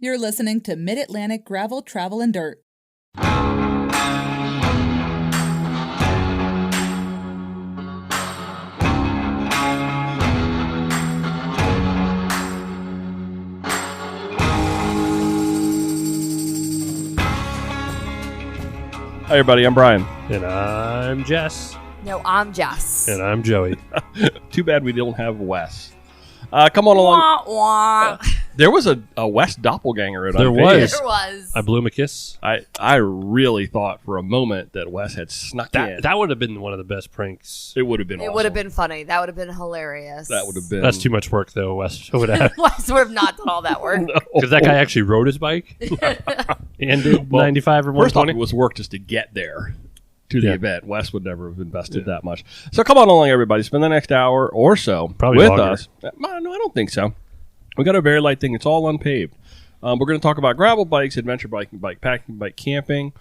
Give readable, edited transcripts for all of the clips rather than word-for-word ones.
You're listening to Mid-Atlantic Gravel, Travel, and Dirt. Hi, everybody. I'm Brian. And I'm Jess. No, I'm Jess. And I'm Joey. Too bad we don't have Wes. Come on along. Wah, wah. There was a Wes doppelganger at There unPAved. was. There was. I blew him a kiss. I really thought for a moment that Wes had snuck in. That would have been one of the best pranks. It would have been It awesome. would have been funny. That would have been hilarious. That would have been. That's too much work, though, Wes would have. Wes would have not done all that work. Because that guy actually rode his bike and did 95 or First off, 120. it was work just to get there to the event. Wes would never have invested that much. So come on along, everybody. Spend the next hour or so Probably with longer. us. No, I don't think so. We got a very light thing. It's all unPAved. We're going to talk about gravel bikes, adventure biking, bike packing, bike camping.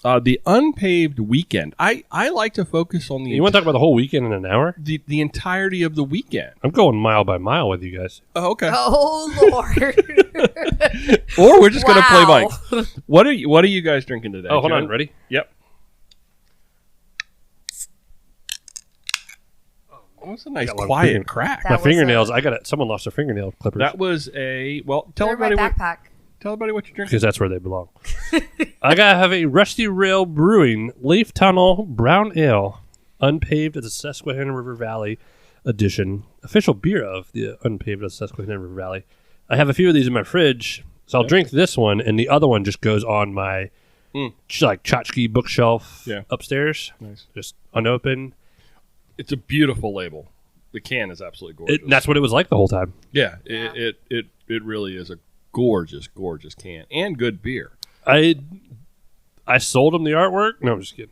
The unPAved weekend. I like to focus on You want to talk about the whole weekend in an hour? the entirety of the weekend. I'm going mile by mile with you guys. Oh, okay. Oh, Lord. Or we're just going to play Wow. bikes. What are you guys drinking today? Oh, hold on. Joe? Ready? Yep. Oh, that's a nice Got one quiet finger. crack. That My was fingernails. Someone lost their fingernail clippers. That was a tell They're in my everybody backpack. tell everybody what you're drinking. Because that's where they belong. I gotta have a Rusty Rail Brewing Leaf Tunnel Brown Ale, unPAved at the Susquehanna River Valley edition, official beer of the unPAved at the Susquehanna River Valley. I have a few of these in my fridge, so I'll drink this one, and the other one just goes on my like tchotchke bookshelf upstairs, just unopened. It's a beautiful label. The can is absolutely gorgeous. That's what it was like the whole time. Yeah, it really is a gorgeous can and good beer. I sold them the artwork. No, I'm just kidding.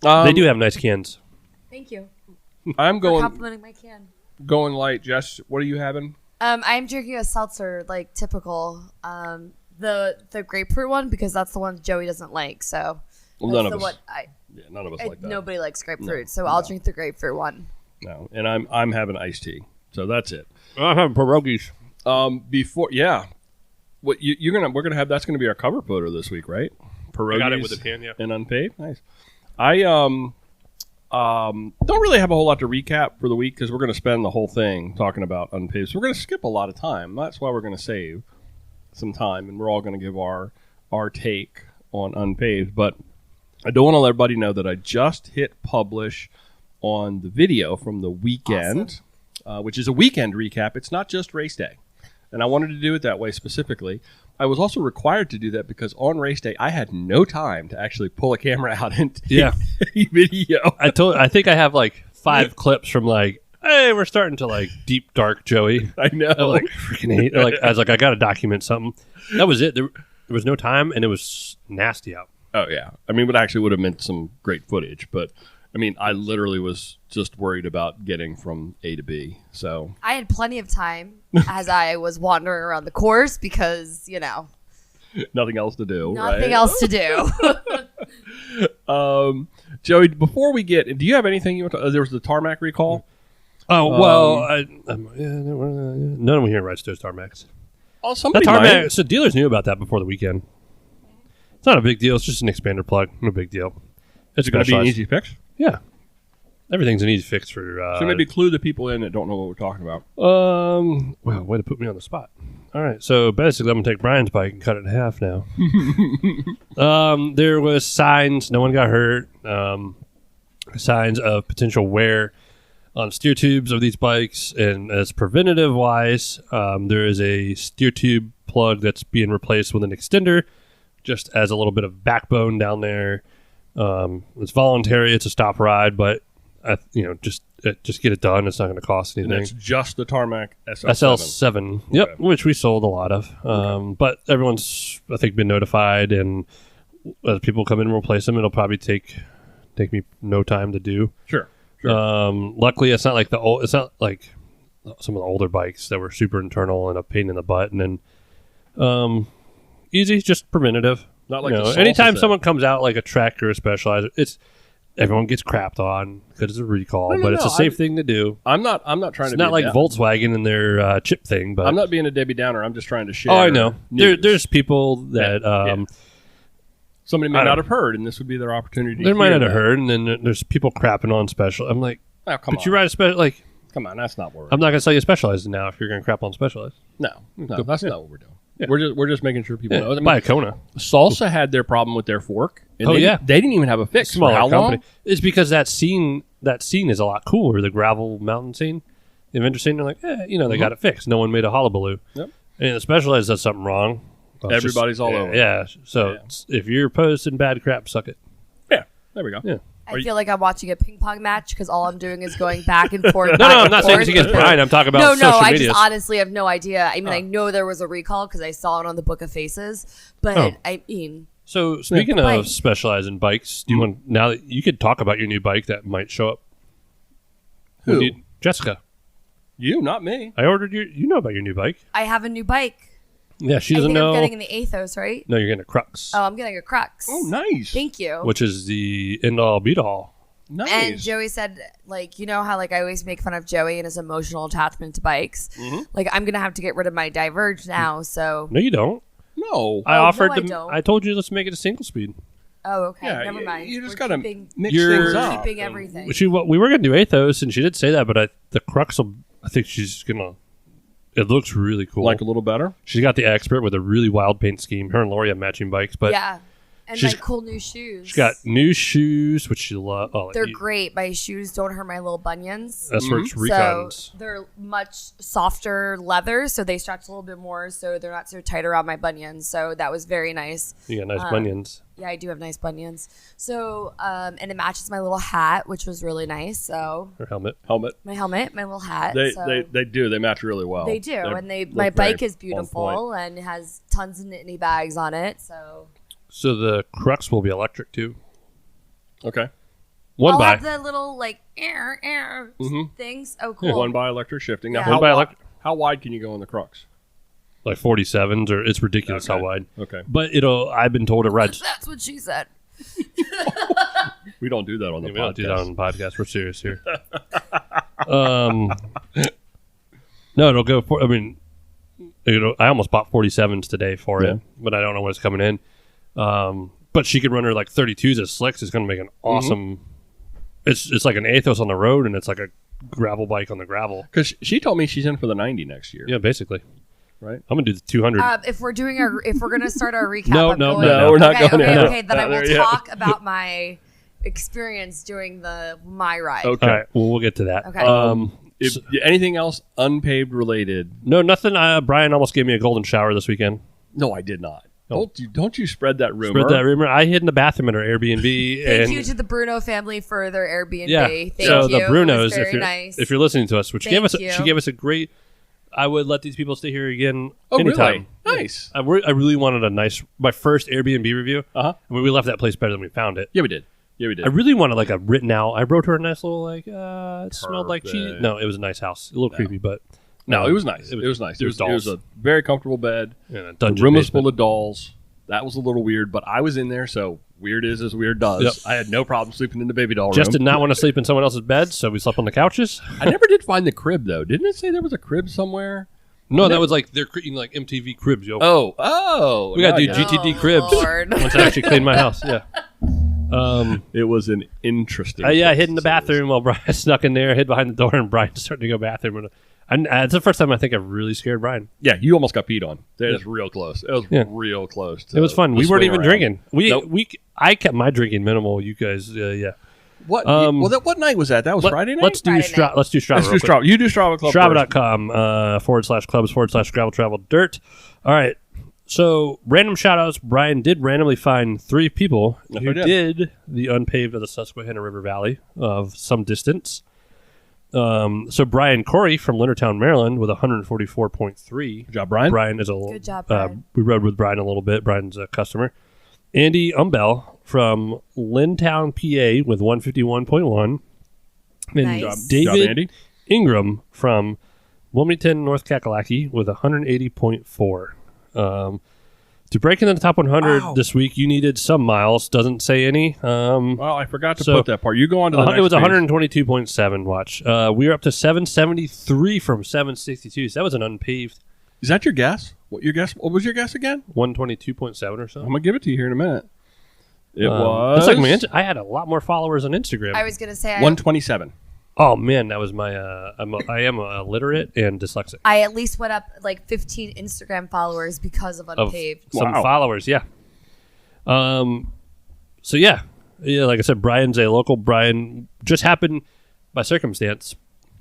They do have nice cans. Thank you I'm for complimenting my can. going light. Jess, what are you having? I'm drinking a seltzer, like typical. The grapefruit one, because that's the one Joey doesn't like. So Well, that's none the of us. one None of us like that. Nobody likes grapefruit, so I'll drink the grapefruit one. No, and I'm having iced tea. So that's it. I'm having pierogies. What we're gonna have? That's gonna be our cover photo this week, right? Pierogies I got it with a pan, yeah. and unPAved. Nice. I don't really have a whole lot to recap for the week because we're gonna spend the whole thing talking about unPAved. So we're gonna skip a lot of time. That's why we're gonna save some time, and we're all gonna give our take on unPAved. But I don't want to let everybody know that I just hit publish on the video from the weekend. Which is a weekend recap. It's not just race day. And I wanted to do it that way specifically. I was also required to do that because on race day, I had no time to actually pull a camera out and take a video. I think I have like 5 clips from like, hey, we're starting to like deep dark Joey. I know. I like freaking hate. Like I was like, I got to document something. That was it. There was no time, and it was nasty out. Oh, yeah. I mean, it actually would have meant some great footage. But, I mean, I literally was just worried about getting from A to B. So I had plenty of time as I was wandering around the course because, nothing else to do. nothing right? else to do. Joey, before we get, do you have anything you want to? There was the Tarmac Recall. Oh well, none of them here rides those Tarmacs. Oh, somebody That Tarmac. might. So dealers knew about that before the weekend. It's not a big deal. It's just an expander plug. No big deal. It's Is it going to be an specialized. easy fix? Yeah, everything's an easy fix for. So maybe clue the people in that don't know what we're talking about. Well, way to put me on the spot. All right, so basically, I'm gonna take Brian's bike and cut it in half now. There was signs. No one got hurt. Signs of potential wear on steer tubes of these bikes, and as preventative wise, there is a steer tube plug that's being replaced with an extender, just as a little bit of backbone down there. It's voluntary. It's a stop ride, but just get it done. It's not going to cost And anything. it's just the Tarmac SL7. SL7, yep, Okay. which we sold a lot of. But everyone's, I think, been notified, and as people come in and replace them, it'll probably take me no time to do. Sure. Luckily, it's not like it's not like some of the older bikes that were super internal and a pain in the butt, and then easy, just preventative. Not like the salsa anytime set. someone comes out like a Trek or a Specialized, it's everyone gets crapped on because it's a recall, No, but it's no, a safe thing to do. I'm not trying It's to. not be like down. Volkswagen and their chip thing, but I'm not being a Debbie Downer. I'm just trying to share. Oh, I know. news. There's people that Somebody may I not don't- have heard, and this would be their opportunity. they to might hear not have that. heard, and then there's people crapping on special. I'm like, Oh, come but on. you ride a special. Like, Come on, that's not what we're. I'm not gonna sell you Specialized now if you're gonna crap on Specialized. No, that's not what we're doing. Yeah. We're just making sure people know. I mean, Buy a Kona. Salsa had their problem with their fork. And Oh, they, yeah. they didn't even have a fix. Smaller for how company. long? It's because that scene is a lot cooler. The gravel mountain scene, the adventure scene. They're like, they got it fixed. No one made a hullabaloo. Yep. And the Specialized does something wrong. Well, it's Everybody's all over it. Yeah. So Yeah. if you're posting bad crap, suck it. Yeah, there we go. Yeah. I feel like I'm watching a ping pong match because all I'm doing is going back and forth. No, I'm not saying it's against Brian. I'm talking about No, social I media. just honestly have no idea. I mean, I know there was a recall because I saw it on the Book of Faces, but Oh. I mean, So speaking Bike. of Specialized in bikes, do you want now that you could talk about your new bike that might show up? Who? Jessica. You, not me. I ordered your. You know about your new bike? I have a new bike. Yeah, she I doesn't think know. I'm getting the Athos, right? No, you're getting a Crux, Oh, I'm getting a Crux. Oh, nice. Thank you. which is the end all beat all. Nice. And Joey said, like, you know how like I always make fun of Joey and his emotional attachment to bikes. Like, I'm gonna have to get rid of my Diverge now. So, No, you don't. no. I no, offered I to. don't. I told you let's make it a single speed. oh, okay, Yeah, never mind. You just We're got to keeping, mix You're- things up. keeping everything. We were gonna do Athos, and she did say that, but the Crux will. I think she's gonna. It looks really cool. Like a little better? She's got the Expert with a really wild paint scheme. Her and Lori have matching bikes, but yeah, and she's- like cool new shoes. she's got new shoes, which she loves. Oh, They're great. My shoes don't hurt my little bunions. That's where it's So Recons. they're much softer leather, so they stretch a little bit more, so they're not so tight around my bunions. So that was very nice. You got nice bunions. Yeah, I do have nice bunions. So, and it matches my little hat, which was really nice. So Her helmet. Helmet. my helmet, my little hat. They, so they do. They match really well. they do, They and look my very bike is on point. beautiful and has tons of nittany bags on it. So So the Crux will be electric too. Okay. One I'll by have the little like air things. Oh, cool. One by electric shifting. Now, Yeah. how, One by wi- elec- how wide can you go in the Crux? like 47s, or it's ridiculous Okay. how wide. Okay. But I've been told it rides. That's what she said. We don't do that on the We podcast. don't do that on the podcast. We're serious here. No, it'll go for. I mean, I almost bought 47s today for Yeah. it, but I don't know when it's coming in. But she could run her like 32s as slicks. It's going to make an awesome. It's like an Athos on the road, and it's like a gravel bike on the gravel. Because she told me she's in for the 90 next year. Yeah, basically. Right. I'm gonna do the 200. If we're gonna start our recap, No, I'm no, going, no, we're not okay, going okay, there. okay, then I Not will there yet. talk about my experience during my ride. Okay. All right, well, we'll get to that. Okay. If, anything else unpaved related? No, nothing. Brian almost gave me a golden shower this weekend. No, I did not. Oh. Don't you spread that rumor? Spread that rumor. I hid in the bathroom at our Airbnb. Thank and you to the Bruno family for their Airbnb. yeah, Thank so you. the It Brunos, was very if you're nice. if you're listening to us, which Thank she you. gave us a great. I would let these people stay here again Oh, anytime. really? Nice. I really wanted my first Airbnb review. Uh-huh. I mean, we left that place better than we found it. Yeah, we did. Yeah, we did. I really wanted like a written out. I wrote her a nice little like it smelled like cheese. Perfect. No, it was a nice house. A little creepy, but no, it was nice. It was nice. It was dolls. a very comfortable bed. and a The dungeon room was basement. full of dolls. That was a little weird, but I was in there, so weird is as weird does. Yep. I had no problem sleeping in the baby doll Jess room. did not want to sleep in someone else's bed, so we slept on the couches. I never did find the crib, though. Didn't it say there was a crib somewhere? No, that was like they're creating like MTV cribs, yo. Oh. We gotta do now I get it. GTD Oh, cribs Lord. once I actually clean my house. Yeah. It was an interesting. Yeah, I place hid in the to say this. bathroom while Brian snuck in there, hid behind the door, and Brian started to go bathroom. And it's the first time I think I've really scared Brian. Yeah, you almost got peed on. That is real close. It was Yeah. real close. It was fun. We weren't even drinking. Nope. I kept my drinking minimal. You guys, yeah. What? What night was that? That was Friday night. Let's do Friday Strava. night. Let's do Strava. Let's do real quick. Strava. You do Strava Club. first. Strava.com /clubs/gravel travel dirt. All right. So, random shout outs. Brian did randomly find 3 people Yes, who I did. did the unpaved of the Susquehanna River Valley of some distance. So, Brian Corey from Leonardtown, Maryland with 144.3. Good job, Brian. Brian is a little. Good job, Brian. We rode with Brian a little bit. Brian's a customer. Andy Umbell from Lintown, PA with 151.1. And Nice. Good job, David Andy. Ingram from Wilmington, North Kakalaki with 180.4. To break into the top 100 Wow. this week, you needed some miles. Doesn't say any. Well, I forgot to put that part. You go on to the next It was page. 122.7 watch. We were up to 773 from 762. So that was an unpaved Is that your guess? What was your guess again? 122.7 or I'm so. going to give it to you here in a minute. It was... It's like I had a lot more followers on Instagram. I was gonna say 127. Oh man, that was my. I am illiterate and dyslexic. I at least went up like 15 Instagram followers because of unpaved. Some Wow. followers, yeah. So yeah, like I said, Brian's a local. Brian just happened by circumstance.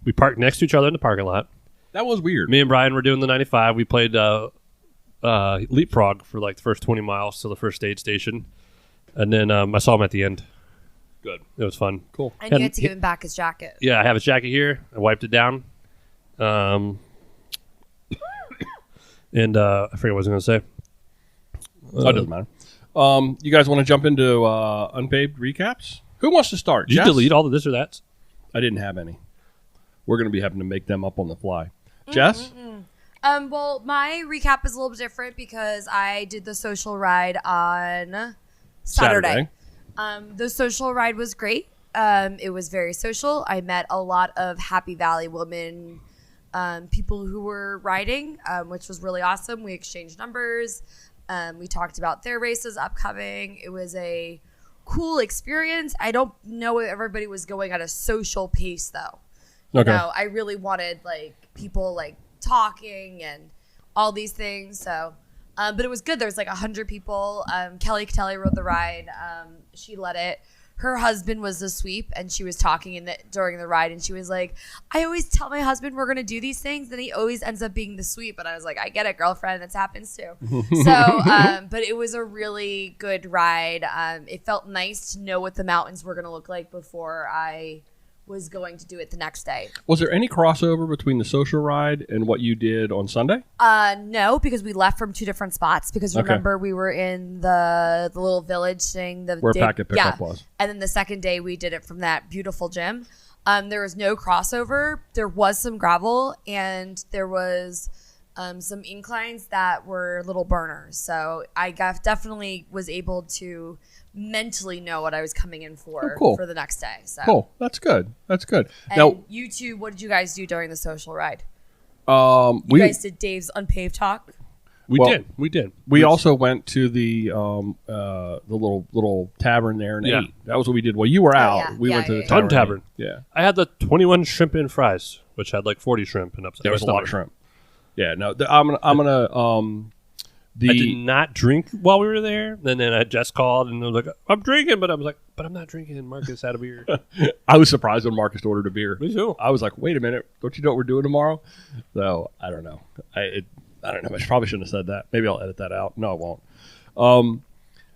We parked next to each other in the parking lot. That was weird. Me and Brian were doing the 95. We played leapfrog for like the first 20 miles to the first aid station, and then I saw him at the end. Good. It was fun. Cool. And you had to give him back his jacket. Yeah, I have his jacket here. I wiped it down. And I forget what I was going to say. It doesn't matter. You guys want to jump into unpaved recaps? Who wants to start? Did you Jess? delete all the this or that's? I didn't have any. We're going to be having to make them up on the fly. Jess? Well, my recap is a little bit different because I did the social ride on Saturday. The social ride was great. It was very social. I met a lot of Happy Valley women, people who were riding, which was really awesome. We exchanged numbers. We talked about their races upcoming. It was a cool experience. I don't know if everybody was going at a social pace, though. Okay. You know, I really wanted like people like talking and all these things. So, but it was good. There was like 100 people. Kelly Catelli rode the ride. She led it. Her husband was the sweep, and she was talking during the ride, and she was like, I always tell my husband we're going to do these things, and he always ends up being the sweep. And I was like, I get it, girlfriend. That happens too. So, but it was a really good ride. It felt nice to know what the mountains were going to look like before I was going to do it the next day. Was there any crossover between the social ride and what you did on Sunday? No, because we left from two different spots. Because remember, we were in the little village thing, Where packet pickup was. And then the second day, we did it from that beautiful gym. There was no crossover. There was some gravel, and there was some inclines that were little burners. So I definitely was able to mentally know what I was coming in for for the next day. So cool. That's good. That's good. And now, you two, what did you guys do during the social ride? you Guys did Dave's unpaved talk. We did. We also went to the little tavern there and ate. That was what we did. Well, you were out. yeah. We Yeah, went to yeah, the yeah. Ton tavern. Tavern. Yeah. I had the 21 shrimp and fries, which had like 40 shrimp and upside. There was a lot of shrimp. Yeah. No, I'm gonna I did not drink while we were there. And then I just called and I was like, I'm drinking, but I was like, but I'm not drinking. And Marcus had a beer. I was surprised when Marcus ordered a beer. Me too. I was like, wait a minute, don't you know what we're doing tomorrow? So I don't know. I don't know. I probably shouldn't have said that. Maybe I'll edit that out. No, I won't.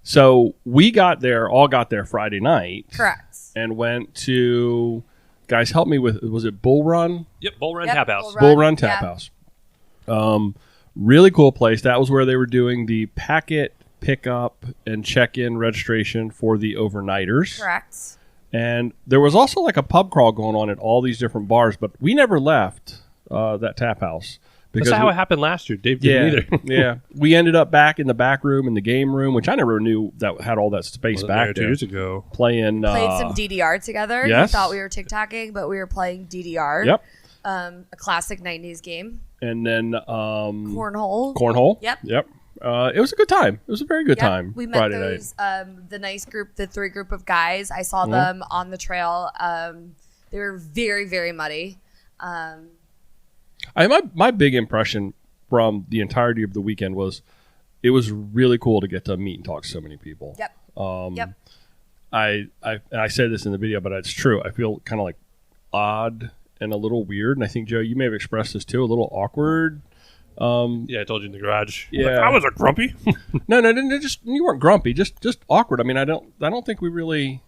So we all got there Friday night. Correct. And went to, guys, help me with, was it Bull Run? Yep, Bull Run Yep, Tap House. Bull Run Tap yeah. House. Really cool place. That was where they were doing the packet pickup and check-in registration for the overnighters. Correct. And there was also like a pub crawl going on at all these different bars, but we never left that tap house. That's how it happened last year. Dave didn't either. Yeah. We ended up back in the back room in the game room, which I never knew that had all that space back 2 there. years ago. Played some DDR together. yes. You thought we were TikToking, but we were playing DDR. Yep. A classic 90s game. And then Cornhole. Yep. Yep. It was a good time. It was a very good Yep. time. We met Friday those night. the nice group, the three group of guys. I saw them on the trail. They were very, very muddy. My big impression from the entirety of the weekend was it was really cool to get to meet and talk to so many people. Yep. Yep. I said this in the video, but it's true. I feel kind of like odd and a little weird, and I think Joe, you may have expressed this too, a little awkward. Yeah, I told you in the garage. Yeah. Like, I was a grumpy. No, just you weren't grumpy, just awkward. I mean, I don't think we really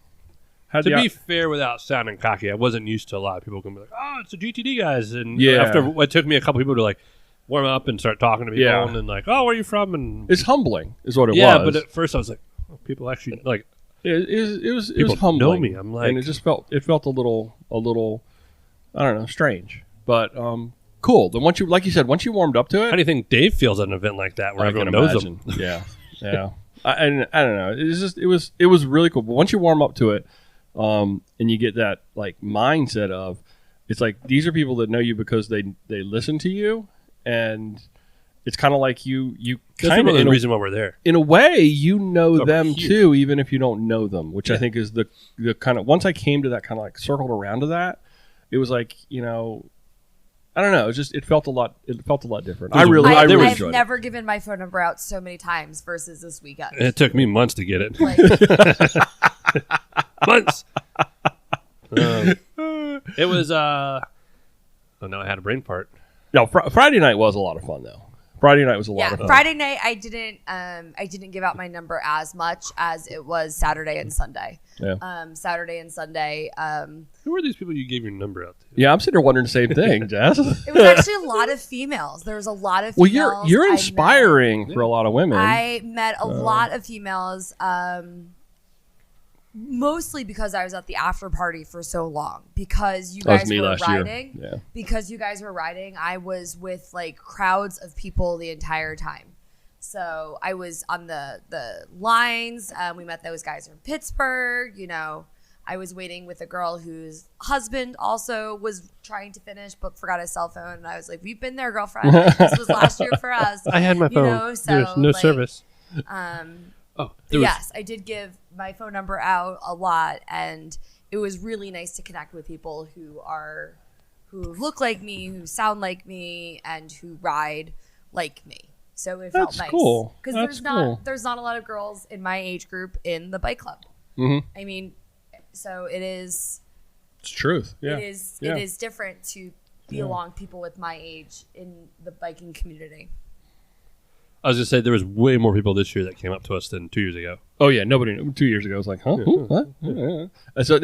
had To be fair, without sounding cocky, I wasn't used to a lot of people can be like, "Oh, it's the GTD guys," and Yeah. after it took me a couple people to like warm up and start talking to people, Yeah. and then like, "Oh, where are you from?" And It's humbling, is what it yeah, was. but at first I was like, oh, "People actually like." It was People humbling. know me. I'm like- and it just felt a little I don't know, strange, but cool. Then once you, like you said, once you warmed up to it, How do you think Dave feels at an event like that where I everyone can knows imagine. him? Yeah. I don't know. It was really cool. But once you warm up to it, and you get that like mindset of, it's like these are people that know you because they listen to you, and it's kind of like you That's kind of the reason why we're there. in a way you know Over them here. too, even if you don't know them. Which I think is the kind of, once I came to that kind of like circled around to that, it was like, you know, I don't know. It felt a lot different. I really I've enjoyed it. never given my phone number out so many times versus this weekend. It took me months to get it. Like, Months. It was. Oh no, I had a brain fart. No, Friday night was a lot of fun though. Friday night was a lot of fun. Friday night I didn't give out my number as much as it was Saturday and Sunday. Yeah. Saturday and Sunday. Who are these people you gave your number out to? Yeah, I'm sitting there wondering the same thing, Jess. It was actually a lot of females. There was a lot of Well, females. you're inspiring for a lot of women. I met a lot of females, mostly because I was at the after party for so long. Because you That was guys me were last year. riding. Yeah. Because you guys were riding, I was with like crowds of people the entire time. So I was on the lines. We met those guys from Pittsburgh. You know, I was waiting with a girl whose husband also was trying to finish but forgot his cell phone. And I was like, we've been there, girlfriend. This was last year for us. I had my You phone. know, so, There's no like, service. Yes, I did give my phone number out a lot, and it was really nice to connect with people who look like me, who sound like me, and who ride like me. So it felt That's nice. cool. Because That's there's not a lot of girls in my age group in the bike club. Mm-hmm. I mean, so it is. It's truth. Yeah. It is. Yeah. It is different to be along people with my age in the biking community. I was gonna say there was way more people this year that came up to us than 2 years ago. Oh yeah, nobody 2 years ago was like, huh? Who? What? Yeah.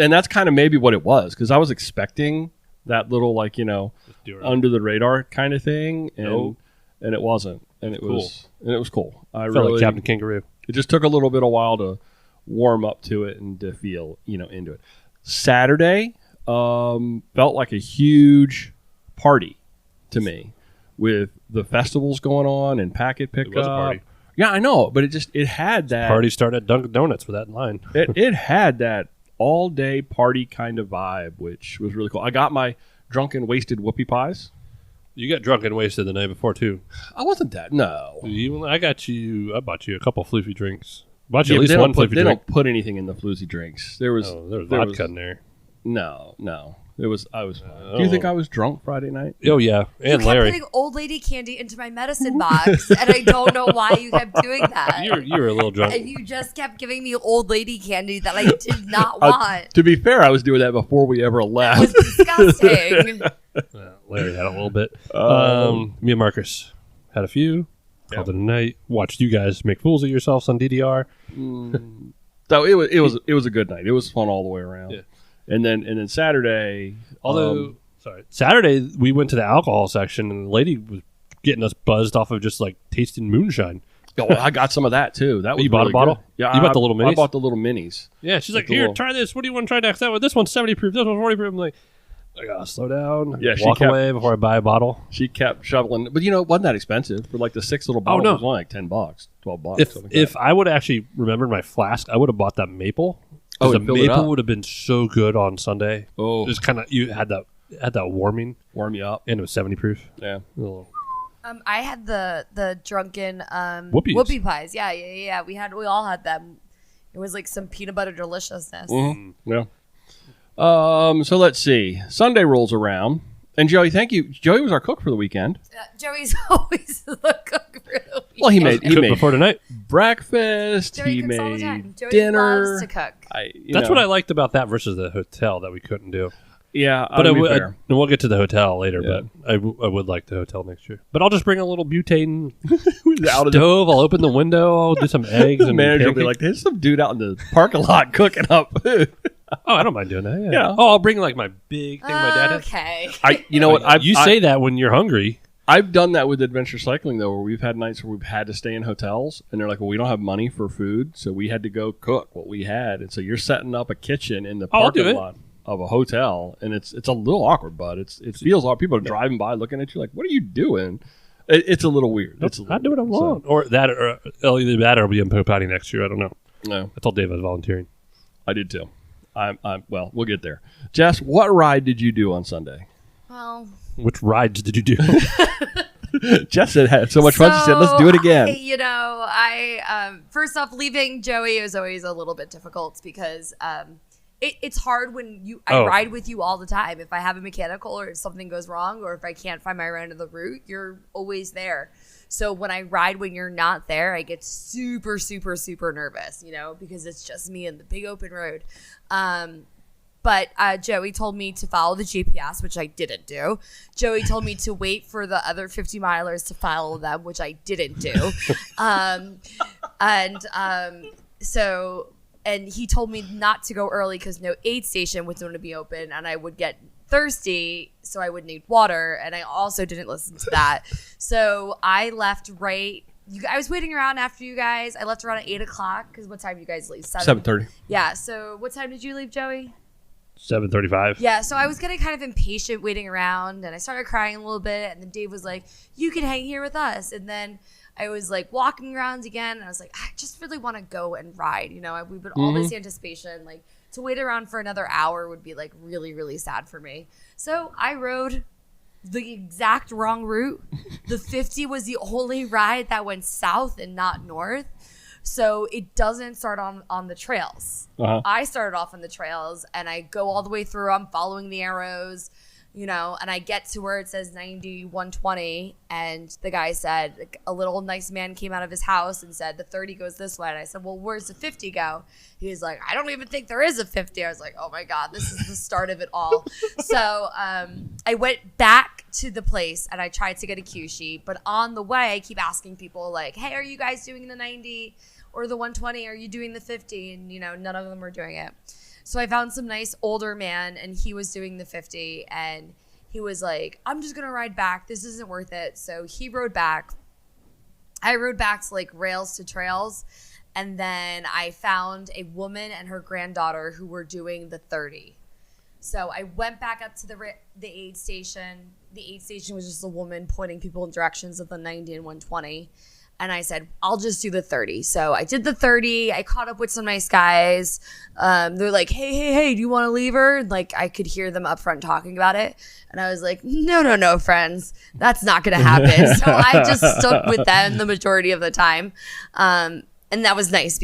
And that's kind of maybe what it was, because I was expecting that little, like, you know, under the radar kind of thing, and it wasn't, and it was cool. I Felt really like Captain Kangaroo. It just took a little bit of while to warm up to it and to feel, you know, into it. Saturday felt like a huge party to me, with the festivals going on and packet pickup. It was a party. Yeah, I know, but it had that Party started at Dunkin' Donuts with that line. it had that all day party kind of vibe, which was really cool. I got my drunken wasted whoopie pies. You got drunk and wasted the night before too. I wasn't that. No. I bought you a couple floofy drinks. Bought you Yeah, at least one floofy they drink. don't put anything in the floozy drinks. There was vodka in there. No. I was fine. Do you think I was drunk Friday night? Oh yeah, You and kept Larry. putting old lady candy into my medicine box, and I don't know why you kept doing that. You were a little drunk. And you just kept giving me old lady candy that I did not want. To be fair, I was doing that before we ever It was left. disgusting. Larry had a little bit. Me and Marcus had a few. Called it a night. Watched you guys make fools of yourselves on DDR. So it was a good night. It was fun all the way around. Yeah. And then Saturday, Although, Saturday we went to the alcohol section and the lady was getting us buzzed off of just like tasting moonshine. oh, I got some of that too. That was You bought a really bottle? good. Yeah, You bought the little I minis? bought the little minis. Yeah, she's like, the here, little- try this. What do you want to try next? This one's 70 proof. This one's 40 proof. I'm like, I gotta slow down. Yeah, she walk kept- away before I buy a bottle. She kept shoveling, but you know, it wasn't that expensive for like the 6 little bottles. no. It was only like $10, $12. If something like that. I would have actually remembered my flask, I would have bought that maple. Oh, The and filled it maple up. would have been so good on Sunday. Oh. Just kind of you had that warming, warm you up. and it was 70 proof. Yeah. Oh. I had the drunken Whoopies. whoopie pies. Yeah. We all had them. It was like some peanut butter deliciousness. Yeah. So let's see. Sunday rolls around, and Joey, thank you. Joey was our cook for the weekend. Joey's always the cook for the weekend. Well, he made Cooked before tonight. breakfast. Joey he cooks all the made time. Joey dinner. loves to cook. That's what I liked about that versus the hotel that we couldn't do. Yeah, But to be and fair. we'll get to the hotel later. Yeah. But I would like the hotel next year. But I'll just bring a little butane out of the stove. I'll open the window. I'll do some eggs. the and manager will be pancakes. like, "There's some dude out in the parking lot cooking up food." Oh, I don't mind doing that. Yeah. Yeah. Oh, I'll bring like my big thing my dad has. Okay. You know what? You say that when you're hungry. I've done that with adventure cycling though, where we've had nights where we've had to stay in hotels, and they're like, "Well, we don't have money for food, so we had to go cook what we had." And so you're setting up a kitchen in the Oh, I'll do parking it. lot. of a hotel, and it's a little awkward, but it feels like people are driving by looking at you like, what are you doing? It's a little weird. I do what I want. Or either that or I'll be in Pope Patty next year. I don't know. No. I told Dave I was volunteering. I did too. Well, we'll get there. Jess, what ride did you do on Sunday? Well, which rides did you do? Jess had so much fun. She said, let's do it again. I first off, leaving Joey is always a little bit difficult because it's hard when I ride with you all the time. If I have a mechanical or if something goes wrong or if I can't find my way around the route, you're always there. So when I ride when you're not there, I get super, super, super nervous, because it's just me and the big open road. But Joey told me to follow the GPS, which I didn't do. Joey told me to wait for the other 50 milers to follow them, which I didn't do. And he told me not to go early because no aid station was going to be open and I would get thirsty, so I would need water. And I also didn't listen to that. So I left I was waiting around after you guys. I left around at 8 o'clock because what time did you guys leave? 7:30. Yeah. So what time did you leave, Joey? 7:35. Yeah, so I was getting kind of impatient waiting around, and I started crying a little bit, and then Dave was like, you can hang here with us. And then I was like walking around again, and I was like, I just really want to go and ride. We've been all this anticipation, like to wait around for another hour would be like really, really sad for me. So I rode the exact wrong route. The 50 was the only ride that went south and not north. So it doesn't start on the trails. Uh-huh. I started off on the trails and I go all the way through. I'm following the arrows, and I get to where it says 90, 120. And the guy said, a little nice man came out of his house and said, the 30 goes this way. And I said, well, where's the 50 go? He was like, I don't even think there is a 50. I was like, oh my God, this is the start of it all. So I went back to the place and I tried to get a cue sheet. But on the way, I keep asking people like, hey, are you guys doing the 90 or the 120? Are you doing the 50? And, none of them were doing it. So I found some nice older man and he was doing the 50 and he was like, I'm just going to ride back. This isn't worth it. So he rode back. I rode back to like rails to trails. And then I found a woman and her granddaughter who were doing the 30. So I went back up to the aid station. The aid station was just a woman pointing people in directions of the 90 and 120. And I said, I'll just do the 30. So I did the 30. I caught up with some nice guys. They're like, hey, do you want to leave her? Like I could hear them up front talking about it. And I was like, no, friends. That's not going to happen. So I just stuck with them the majority of the time. And that was nice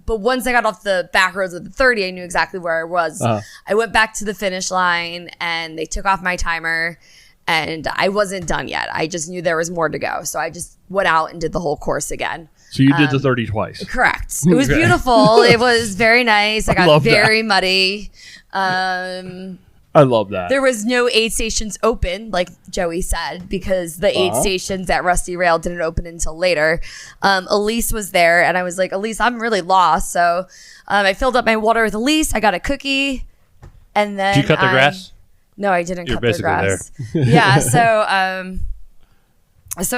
but once I got off the back roads of the 30, I knew exactly where I was. Uh-huh. I went back to the finish line and they took off my timer. And I wasn't done yet. I just knew there was more to go. So I just went out and did the whole course again. So you did the 30 twice. Correct. It was beautiful. It was very nice. I got very muddy. I love that. There was no aid stations open, like Joey said, because the aid stations at Rusty Rail didn't open until later. Elise was there, and I was like, Elise, I'm really lost. So I filled up my water with Elise. I got a cookie. And then did you cut the grass? No, I didn't cut the grass. Yeah, so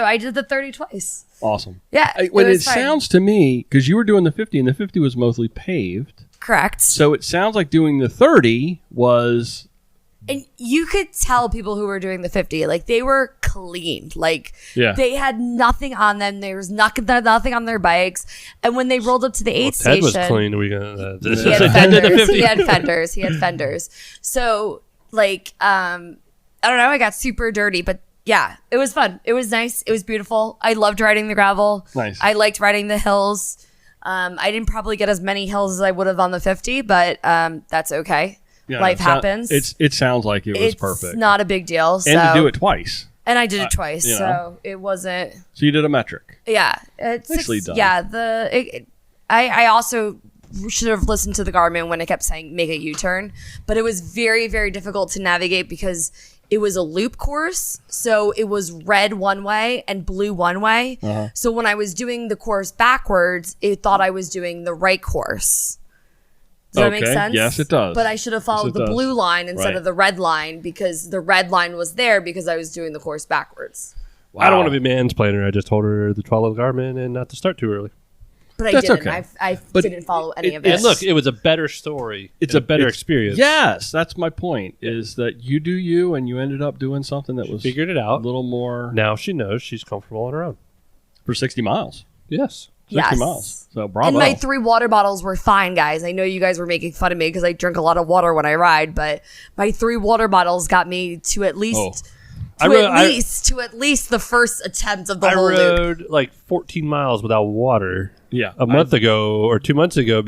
I did the 30 twice. Awesome. Yeah. It sounds to me, because you were doing the 50 and the 50 was mostly paved. Correct. So it sounds like doing the 30 was... And you could tell people who were doing the 50, like they were clean. Like they had nothing on them. There was nothing on their bikes. And when they rolled up to the aid station... Ted was clean. He had fenders. So... Like, I don't know. I got super dirty, but yeah, it was fun. It was nice. It was beautiful. I loved riding the gravel. Nice. I liked riding the hills. I didn't probably get as many hills as I would have on the 50, but that's okay. Yeah, Life happens. It sounds like it was perfect. It's not a big deal. And to do it twice. And I did it twice, so it wasn't. So you did a metric. Yeah. Nicely done. Yeah. I also should have listened to the Garmin when it kept saying make a U-turn, but it was very, very difficult to navigate because it was a loop course. So it was red one way and blue one way. Uh-huh. So when I was doing the course backwards, it thought I was doing the right course. Does that make sense? Yes, it does. But I should have followed the blue line instead of the red line because the red line was there because I was doing the course backwards. Wow. I don't want to be mansplaining. I just told her to follow the Garmin and not to start too early. But I That's didn't. okay. I But didn't follow any of it. And look, it was a better story. It's a better experience. Yes, that's my point. Is that you do you, and you ended up doing something that was Figured it a out. little more Now she knows she's comfortable on her own. for 60 miles. Yes. 60 miles. So bravo. And my 3 water bottles were fine, guys. I know you guys were making fun of me because I drink a lot of water when I ride, but my 3 water bottles got me to at least to at least the first attempt of the whole loop. I rode like 14 miles without water. Yeah, a month ago or 2 months ago,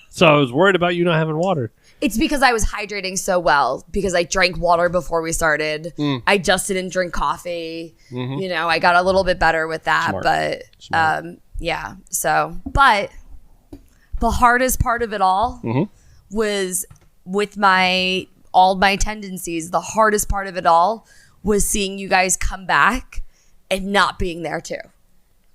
so I was worried about you not having water. It's because I was hydrating so well because I drank water before we started. I just didn't drink coffee. Mm-hmm. You know, I got a little bit better with that, but yeah. So, but the hardest part of it all was with all my tendencies. The hardest part of it all was seeing you guys come back and not being there too.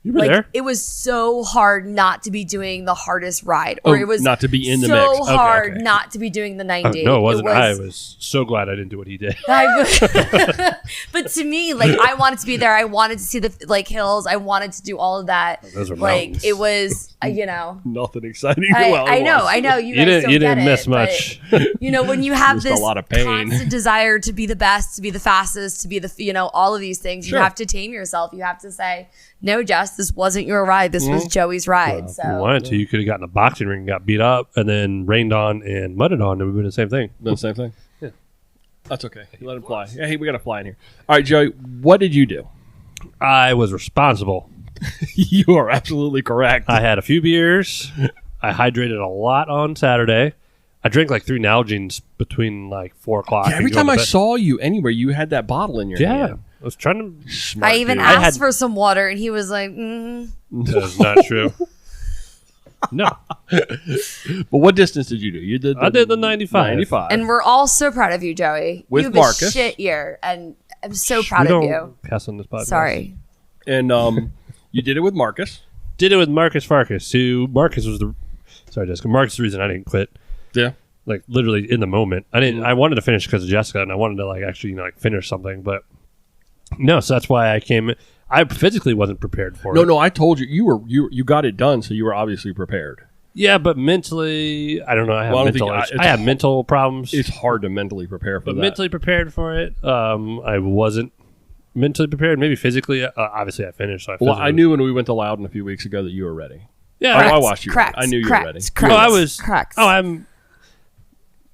You were there. It was so hard not to be doing the hardest ride, or it was not to be in the so mix. Okay, hard okay. not to be doing the 90. No, it wasn't. I was so glad I didn't do what he did. But to me, like, I wanted to be there. I wanted to see the hills. I wanted to do all of that. Those are like mountains. it was, you know. Nothing exciting. I know. You guys you don't didn't get miss it, much. But, you know, when you have Missed a this lot of pain. constant desire to be the best, to be the fastest, to be the, you know, all of these things, Sure. you have to tame yourself. You have to say, no, Jess, this wasn't your ride. This was Joey's ride. If you So wanted to, you could have gotten a boxing ring and got beat up and then rained on and mudded on. It would have been the same thing. Done the same thing. Yeah, that's okay. You let him fly. Yeah, hey, we got to fly in here. All right, Joey, what did you do? I was responsible. You are absolutely correct. I had a few beers. I hydrated a lot on Saturday. I drank like 3 Nalgene's between like 4 o'clock. Yeah, every time I saw you anywhere, you had that bottle in your hand. I was trying to. Smart I even dude. asked for some water, and he was like, That's not true. No. But what distance did you do? I did the 95. 95. and we're all so proud of you, Joey. With you have Marcus. a shit year, and I'm so We proud of don't you. cuss on this podcast. Sorry. And you did it with Marcus. Did it with Marcus Farkas, who Marcus was the. Sorry, Jessica. Marcus is the reason I didn't quit. Yeah. Like literally in the moment. I wanted to finish because of Jessica, and I wanted to like actually like finish something, but no. So that's why I came. I physically wasn't prepared for it. No. I told you you got it done, so you were obviously prepared. Yeah, but mentally, I don't know. I have Well, I don't mental. think I have mental problems. It's hard to mentally prepare for but that. mentally prepared for it. I wasn't mentally prepared. Maybe physically. Obviously, I finished. So Well, I knew when we went to Loudon a few weeks ago that you were ready. Yeah, I watched you. Correct. I knew you correct, were ready. Correct. Oh, I was. Correct. Oh, I'm.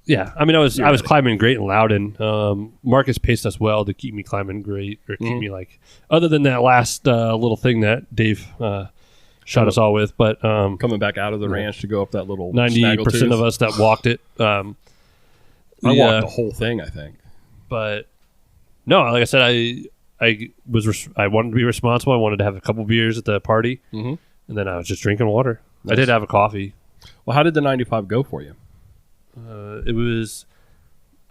Yeah, I mean, I was ready. climbing great in Loudon. Marcus paced us well to keep me climbing great, or keep me like. Other than that last little thing that Dave shot us all with, but Coming back out of the ranch to go up that little 90% of us that walked it. I walked the whole thing, I think. But no, like I said, I wanted to be responsible. I wanted to have a couple beers at the party, and then I was just drinking water. Nice. I did have a coffee. Well, how did the 95 go for you? It was,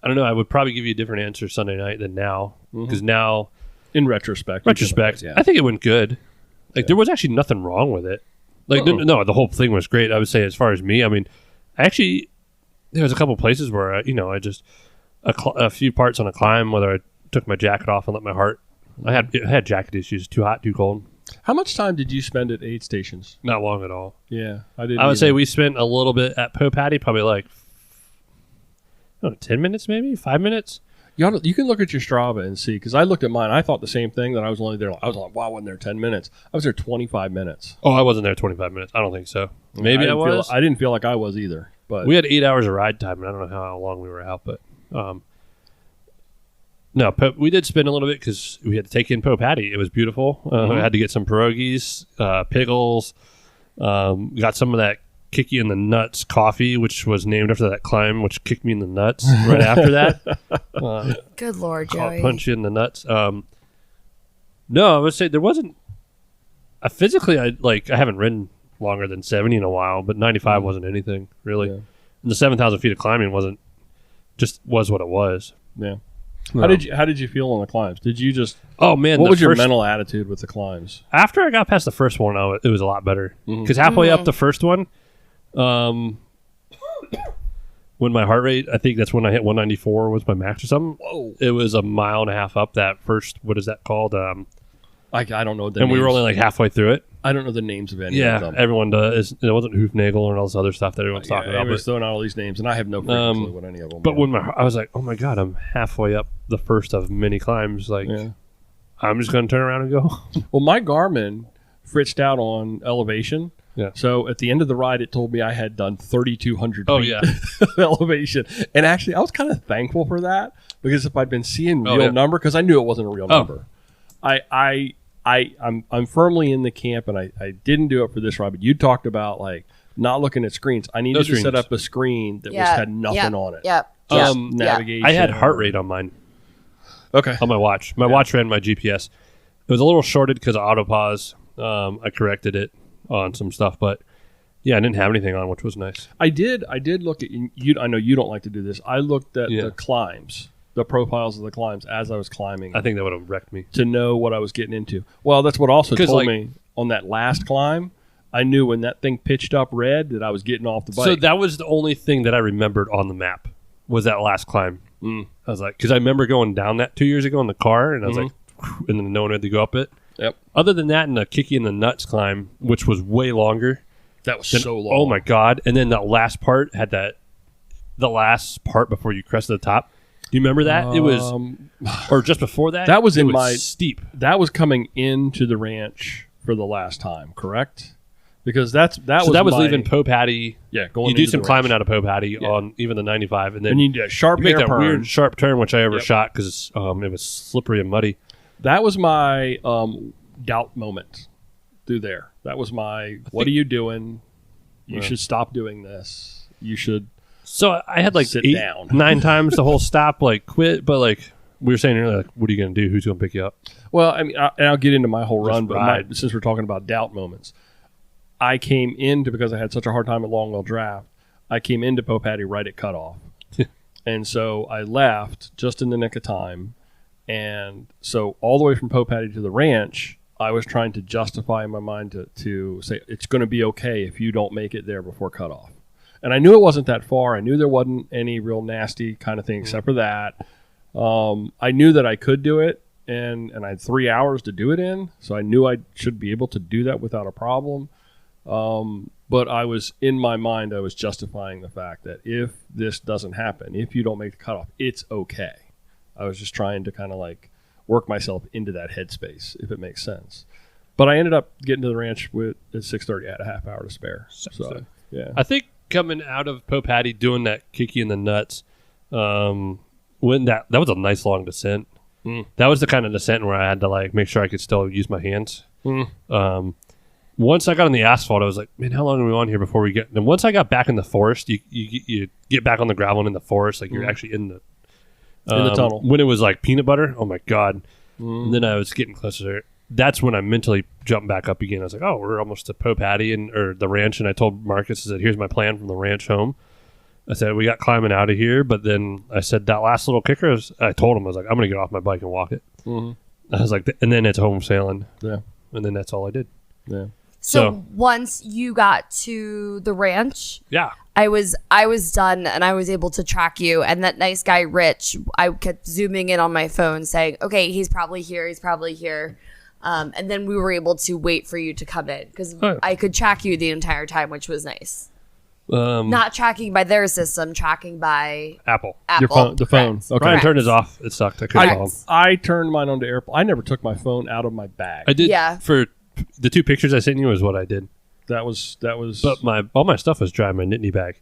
I don't know. I would probably give you a different answer Sunday night than now, because now, In retrospect. I think it went good. Like there was actually nothing wrong with it. Like no, the whole thing was great. I would say, as far as me, I mean, actually, there was a couple places where I just a few parts on a climb, whether I took my jacket off and let my heart. I had jacket issues. Too hot, too cold. How much time did you spend at aid stations? Not long at all. Yeah, I did. I would say we spent a little bit at Po Patty, probably like 10 minutes, maybe 5 minutes. You can look at your Strava and see, because I looked at mine. I thought the same thing, that I was only there. I was like, wow, I wasn't there 10 minutes. I was there 25 minutes. Oh, I wasn't there 25 minutes. I don't think so. Maybe I was. I didn't feel like I was either. But We had 8 hours of ride time, and I don't know how long we were out, but no, we did spend a little bit because we had to take in Po Patty. It was beautiful. We had to get some pierogies, pickles. We got some of that kick you in the nuts coffee, which was named after that climb, which kicked me in the nuts right after that. Good Lord, Joey. Punch you in the nuts. No, I would say there wasn't. Physically, I haven't ridden longer than 70 in a while, but 95 wasn't anything really. Yeah. And the 7,000 feet of climbing was what it was. yeah. No. How did you feel on the climbs? Did you just? Oh man, What was your mental attitude with the climbs? After I got past the first one, it was a lot better because halfway up the first one, when my heart rate, I think that's when I hit 194 was my max or something. Whoa! It was a mile and a half up that first. What is that called? I don't know. What that And we were means. only like halfway through it. I don't know the names of any of Yeah, them. everyone does. It wasn't Hoofnagel and all this other stuff that everyone's talking about. It was throwing out all these names, and I have no clue what any of them But were. when I was like, oh my God, I'm halfway up the first of many climbs. Like, I'm just going to turn around and go. Well, my Garmin fritzed out on elevation. Yeah. So at the end of the ride, it told me I had done 3,200 Oh, feet yeah. of elevation. And actually, I was kind of thankful for that because if I'd been seeing real number, because I knew it wasn't a real number. I'm firmly in the camp, and I didn't do it for this ride, but you talked about like not looking at screens. I needed to set up a screen that had nothing on it. Yep. Navigation. I had heart rate on mine. Okay. On my watch. My watch ran my GPS. It was a little shorted because of auto pause. I corrected it on some stuff, but yeah, I didn't have anything on, which was nice. I did look at you. I know you don't like to do this. I looked at the climbs, the profiles of the climbs as I was climbing. I think that would have wrecked me. To know what I was getting into. Well, that's what also told me on that last climb. I knew when that thing pitched up red that I was getting off the bike. So that was the only thing that I remembered on the map was that last climb. I was like, because I remember going down that 2 years ago in the car, and I was like, and then no one had to go up it. Yep. Other than that, and the kicky in the nuts climb, which was way longer. That was so long. Oh my God! And then that last part had the last part before you crested the top. Do you remember that? It was, or just before that. That was steep. That was coming into the ranch for the last time, correct? Because that was leaving Pope Hattie. Yeah, going. You do some climbing out of Pope Hattie on even the 95, and then you do a sharp make that turn. weird sharp turn, which I overshot because it was slippery and muddy. That was my doubt moment through there. That was my, what are you doing? You should stop doing this. You should. So I had like sit 8, down. 9 times the whole stop, like quit, but like we were saying earlier, like, what are you going to do? Who's going to pick you up? Well, I mean, and I'll get into my whole run, ride. but since we're talking about doubt moments, I came into, because I had such a hard time at Longwell Draft, I came into Pope Hattie right at cutoff. And so I left just in the nick of time. And so all the way from Pope Hattie to the ranch, I was trying to justify in my mind to say it's going to be okay if you don't make it there before cutoff. And I knew it wasn't that far. I knew there wasn't any real nasty kind of thing except for that. I knew that I could do it, and I had 3 hours to do it in, so I knew I should be able to do that without a problem. But I was, in my mind, I was justifying the fact that if this doesn't happen, if you don't make the cutoff, it's okay. I was just trying to kind of like work myself into that headspace, if it makes sense. But I ended up getting to the ranch at 6:30. I had a half hour to spare. So, yeah. I think coming out of Pope Hattie, doing that kicky in the nuts, when that was a nice long descent. That was the kind of descent where I had to like make sure I could still use my hands. Once I got on the asphalt, I was like, man, how long are we on here before we get... And once I got back in the forest, you get back on the gravel and in the forest, like you're actually in the tunnel. When it was like peanut butter, oh my God. And then I was getting closer. That's when I mentally jumped back up again. I was like, oh, we're almost to Pope Hattie or the ranch. And I told Marcus, I said, here's my plan from the ranch home. I said, we got climbing out of here. But then I said, that last little kicker, I told him, I was like, I'm going to get off my bike and walk it. I was like, and then it's home sailing. Yeah. And then that's all I did. Yeah. So once you got to the ranch, I was done and I was able to track you. And that nice guy, Rich, I kept zooming in on my phone saying, okay, he's probably here. And then we were able to wait for you to come in because I could track you the entire time, which was nice. Not tracking by their system, tracking by Apple. Your phone, the phone. Correct. Okay. Ryan turned his off. It sucked. I couldn't call him. I turned mine onto airplane. I never took my phone out of my bag. I did for the 2 pictures I sent you is what I did. That was. But all my stuff was dry in my Nittany bag.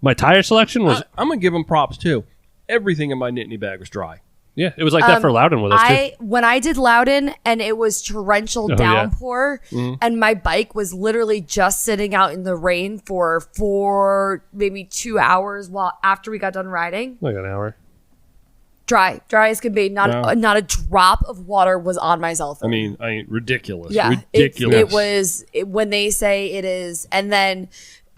My tire selection was. I'm gonna give them props too. Everything in my Nittany bag was dry. Yeah, it was like that for Loudon with us too. When I did Loudon and it was torrential downpour and my bike was literally just sitting out in the rain for maybe 2 hours after we got done riding. Like an hour. Dry as could be. Not a drop of water was on my cell phone. I mean, ridiculous. Yeah, ridiculous. It was when they say it is, and then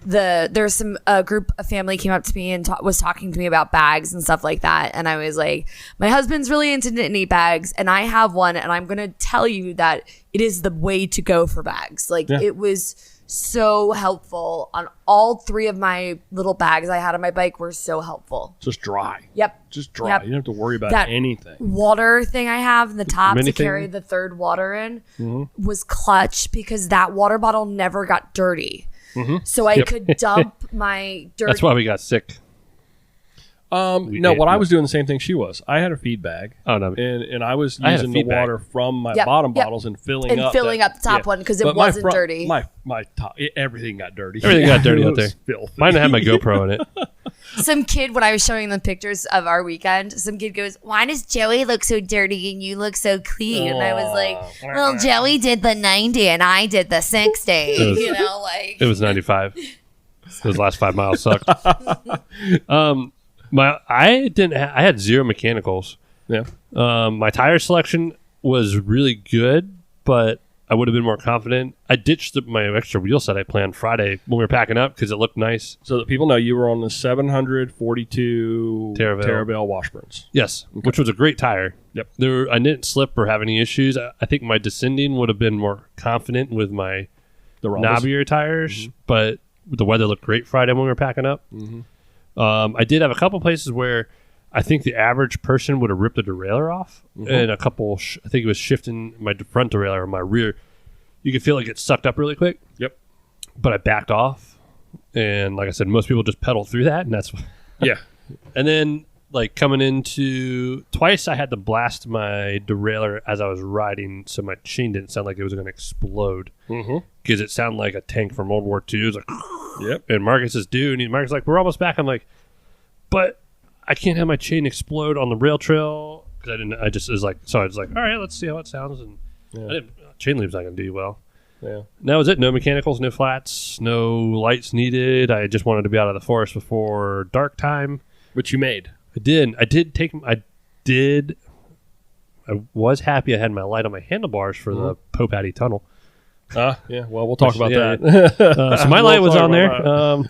there's some group of family came up to me and was talking to me about bags and stuff like that, and I was like, my husband's really into Nittany bags, and I have one, and I'm gonna tell you that it is the way to go for bags. Like it was so helpful on all 3 of my little bags I had on my bike were so helpful. Just dry. Yep. Just dry. Yep. You don't have to worry about That anything. water thing I have in the top Mini to carry thing? the 3rd water in was clutch because that water bottle never got dirty. So I could dump my dirt. That's why we got sick. No, what I was doing the same thing she was. I had a feed bag. Oh, no. And I was I had a using the feed bag. water from my Yep, bottom yep. bottles and filling And up filling up the top one 'cause it But my wasn't dirty. My top, everything got dirty. Everything got dirty It out there. was filthy. Mine had my GoPro in it. Some kid, when I was showing them pictures of our weekend, some kid goes, "Why does Joey look so dirty and you look so clean?" And I was like, "Well, Joey did the 90 and I did the 60." You know, like It was 95. Those last 5 miles sucked. I had 0 mechanicals. Yeah. My tire selection was really good, but I would have been more confident. I ditched my extra wheel set I planned Friday when we were packing up because it looked nice. So that people know you were on the 742 Terravale. Terravale Washburns. Yes, which was a great tire. Yep. I didn't slip or have any issues. I think my descending would have been more confident with my The Rondas. knobbier tires, but the weather looked great Friday when we were packing up. I did have a couple places where I think the average person would have ripped the derailleur off, and a couple, I think it was shifting my front derailleur or my rear. You could feel it get sucked up really quick. Yep. But I backed off, and like I said, most people just pedal through that, and that's. Yeah. And then, like coming into twice, I had to blast my derailleur as I was riding, so my chain didn't sound like it was going to explode because it sounded like a tank from World War II. It was like, Yep. and Marcus is due, and Marcus is like, "We're almost back." I'm like, but I can't have my chain explode on the rail trail because I didn't. I just was like, so I was like, all right, let's see how it sounds, and chain leave's not going to do well. Yeah. And that was it. No mechanicals, no flats, no lights needed. I just wanted to be out of the forest before dark time. Which you made. I was happy I had my light on my handlebars for the Popatty tunnel. Yeah. Well, we'll talk about Yeah. that. So my We'll light was talk on there. about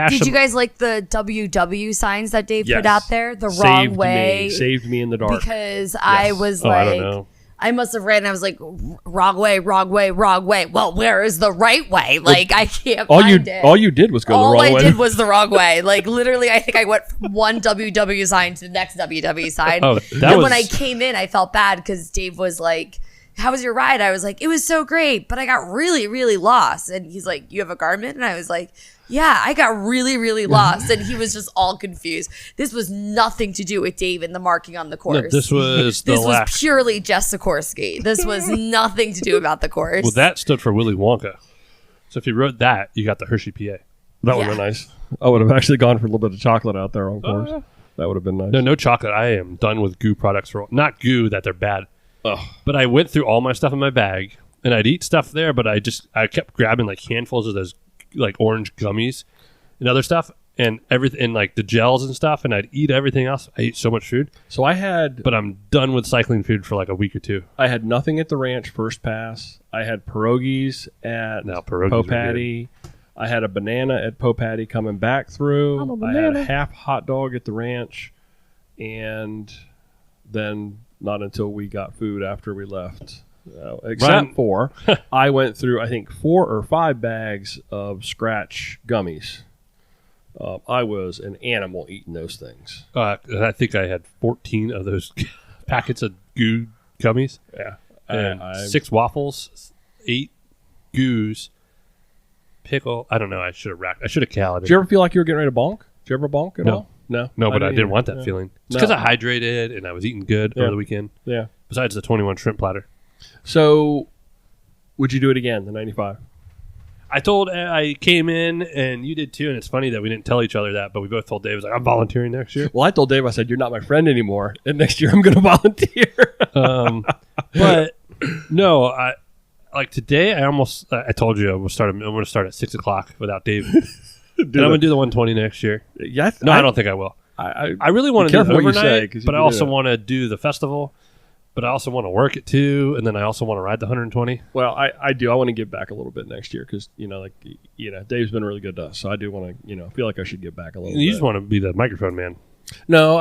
did you guys like the WW signs that Dave put Yes. out there? The Saved wrong way. Saved me in the dark. Because I was I like, don't know. I must have read and I was like, wrong way, wrong way, wrong way. Well, where is the right way? Like, I can't find it. All you did was go the wrong way. All I did was the wrong way. Like, literally, I think I went from one WW sign to the next WW sign. Oh, that and was- when I came in, I felt bad because Dave was like, "How was your ride?" I was like, "It was so great, but I got really, really lost." And he's like, "You have a Garmin?" And I was like, "Yeah, I got really, really lost." And he was just all confused. This was nothing to do with Dave and the marking on the course. No, this was the This was lack. purely Jess Sikorsky. This was nothing to do about the course. Well, that stood for Willy Wonka. So if you wrote that, you got the Hershey PA. That would have been nice. I would have actually gone for a little bit of chocolate out there on course. That would have been nice. No chocolate. I am done with goo products. Not goo that they're bad. But I went through all my stuff in my bag, and I'd eat stuff there, but I kept grabbing like handfuls of those like orange gummies and other stuff, and everything, and like the gels and stuff, and I'd eat everything else. I ate so much food. So But I'm done with cycling food for like a week or two. I had nothing at the ranch first pass. I had pierogies at Pierogies were Popatty. I had a banana at Popatty coming back through. I had a half hot dog at the ranch, and then not until we got food after we left. Except for I went through, I think, 4 or 5 bags of Scratch gummies. I was an animal eating those things. I think I had 14 of those packets of goo gummies. Yeah. And 6 waffles, 8 goos, pickle. I don't know. I should have racked. I should have counted. Did you ever feel like you were getting ready to bonk? Did you ever bonk at No. all? No. No, but I didn't either. want that Yeah. feeling. It's No. because I hydrated and I was eating good over the weekend. Yeah. Besides the 21 shrimp platter. So, would you do it again, the 95? I came in and you did too, and it's funny that we didn't tell each other that, but we both told Dave, was like, I'm volunteering next year. Well, I told Dave, I said, you're not my friend anymore, and next year I'm going to volunteer. But no, like today, I told you I'm going to start at 6 o'clock without Dave. And I'm going to do the 120 next year. Yeah, I don't think I will. I really want to do careful the what you say, overnight, 'cause you but I can do also that. want to do the festival, but I also want to work it too, and then I also want to ride the 120. Well, I do. I want to give back a little bit next year because, Dave's been really good to us. So I do want to, feel like I should give back a little bit. You just want to be the microphone man. No,